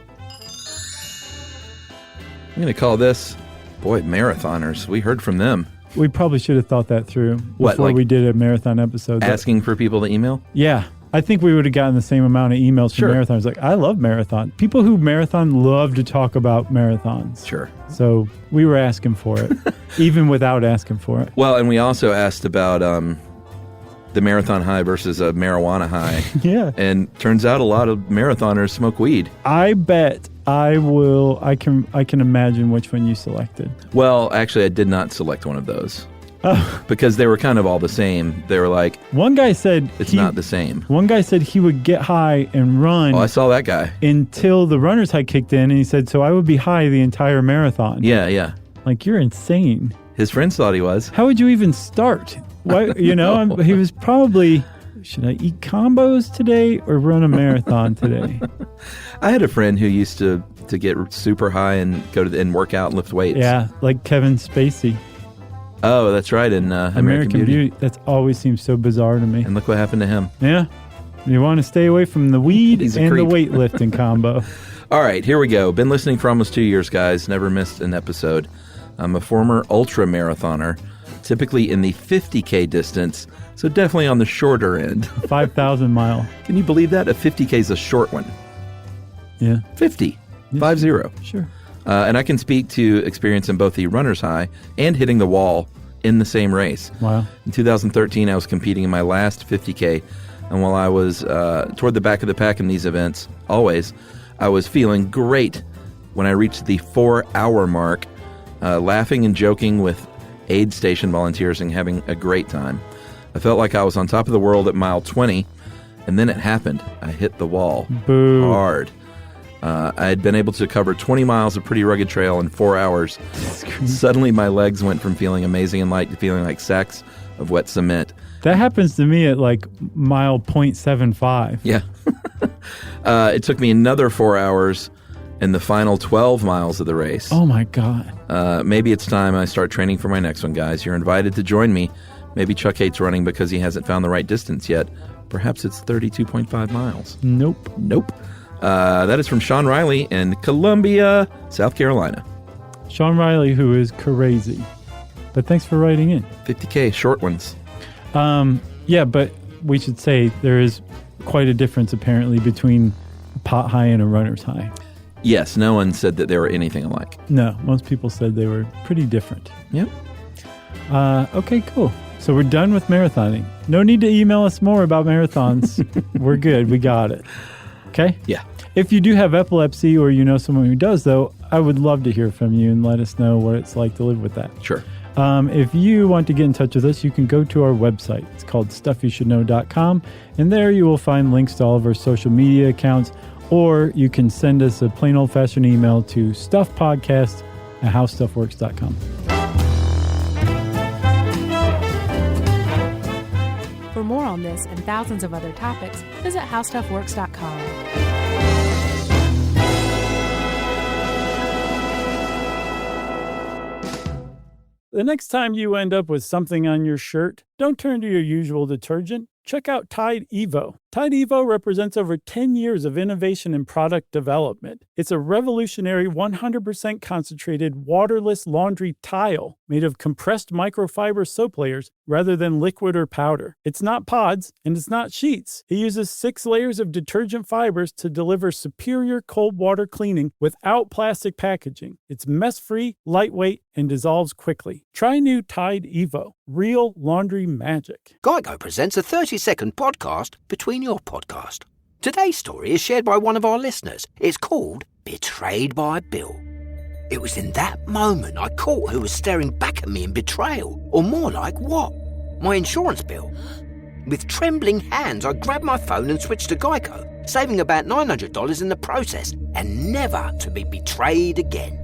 I'm going to call this, marathoners. We heard from them. We probably should have thought that through before we did a marathon episode. Asking for people to email? Yeah. I think we would have gotten the same amount of emails from marathons. Like, I love marathon. People who marathon love to talk about marathons. Sure. So we were asking for it, even without asking for it. Well, and we also asked about the marathon high versus a marijuana high. Yeah. And turns out a lot of marathoners smoke weed. I bet I can imagine which one you selected. Well, actually, I did not select one of those. Oh. Because they were kind of all the same. They were like... One guy said... It's not the same. One guy said he would get high and run... Oh, I saw that guy. ...until the runner's high kicked in, and he said, so I would be high the entire marathon. Yeah, yeah. Like, you're insane. His friends thought he was. How would you even start? Why, he was probably... Should I eat combos today or run a marathon today? I had a friend who used to get super high and go and work out and lift weights. Yeah, like Kevin Spacey. Oh, that's right, in American Beauty. That's always seems so bizarre to me. And look what happened to him. Yeah. You want to stay away from the weed and the weightlifting combo. All right, here we go. Been listening for almost 2 years, guys. Never missed an episode. I'm a former ultra marathoner, typically in the 50K distance, so definitely on the shorter end. 5,000 mile. Can you believe that? A 50K is a short one. Yeah. 50. Yeah, 50. Sure. And I can speak to experience in both the runner's high and hitting the wall in the same race. Wow. In 2013, I was competing in my last 50K, and while I was toward the back of the pack in these events, always, I was feeling great when I reached the 4-hour mark, laughing and joking with aid station volunteers and having a great time. I felt like I was on top of the world at mile 20, and then it happened. I hit the wall. Boo. Hard. I had been able to cover 20 miles of pretty rugged trail in 4 hours. Suddenly, my legs went from feeling amazing and light to feeling like sacks of wet cement. That happens to me at like mile 0.75. Yeah. It took me another 4 hours in the final 12 miles of the race. Oh, my God. Maybe it's time I start training for my next one, guys. You're invited to join me. Maybe Chuck hates running because he hasn't found the right distance yet. Perhaps it's 32.5 miles. Nope. That is from Sean Riley in Columbia, South Carolina. Sean Riley, who is crazy. But thanks for writing in. 50K, short ones. Yeah, but we should say there is quite a difference, apparently, between a pot high and a runner's high. Yes, no one said that they were anything alike. No, most people said they were pretty different. Yep. Okay, cool. So we're done with marathoning. No need to email us more about marathons. We're good. We got it. Okay? Yeah. If you do have epilepsy or you know someone who does, though, I would love to hear from you and let us know what it's like to live with that. Sure. If you want to get in touch with us, you can go to our website. It's called stuffyoushouldknow.com, and there you will find links to all of our social media accounts, or you can send us a plain old-fashioned email to stuffpodcast@howstuffworks.com. For more on this and thousands of other topics, visit howstuffworks.com. The next time you end up with something on your shirt, don't turn to your usual detergent. Check out Tide Evo. Tide Evo represents over 10 years of innovation in product development. It's a revolutionary 100% concentrated waterless laundry tile made of compressed microfiber soap layers rather than liquid or powder. It's not pods and it's not sheets. It uses 6 layers of detergent fibers to deliver superior cold water cleaning without plastic packaging. It's mess-free, lightweight, and dissolves quickly. Try new Tide Evo. Real laundry magic. Geico presents a 30-second podcast between your podcast. Today's story is shared by one of our listeners. It's called Betrayed by Bill. It was in that moment I caught who was staring back at me in betrayal, or more like what? My insurance bill. With trembling hands, I grabbed my phone and switched to Geico, saving about $900 in the process, and never to be betrayed again.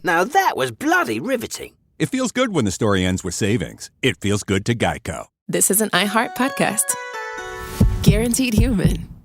Now that was bloody riveting. It feels good when the story ends with savings. It feels good to Geico. This is an iHeart podcast. Guaranteed human.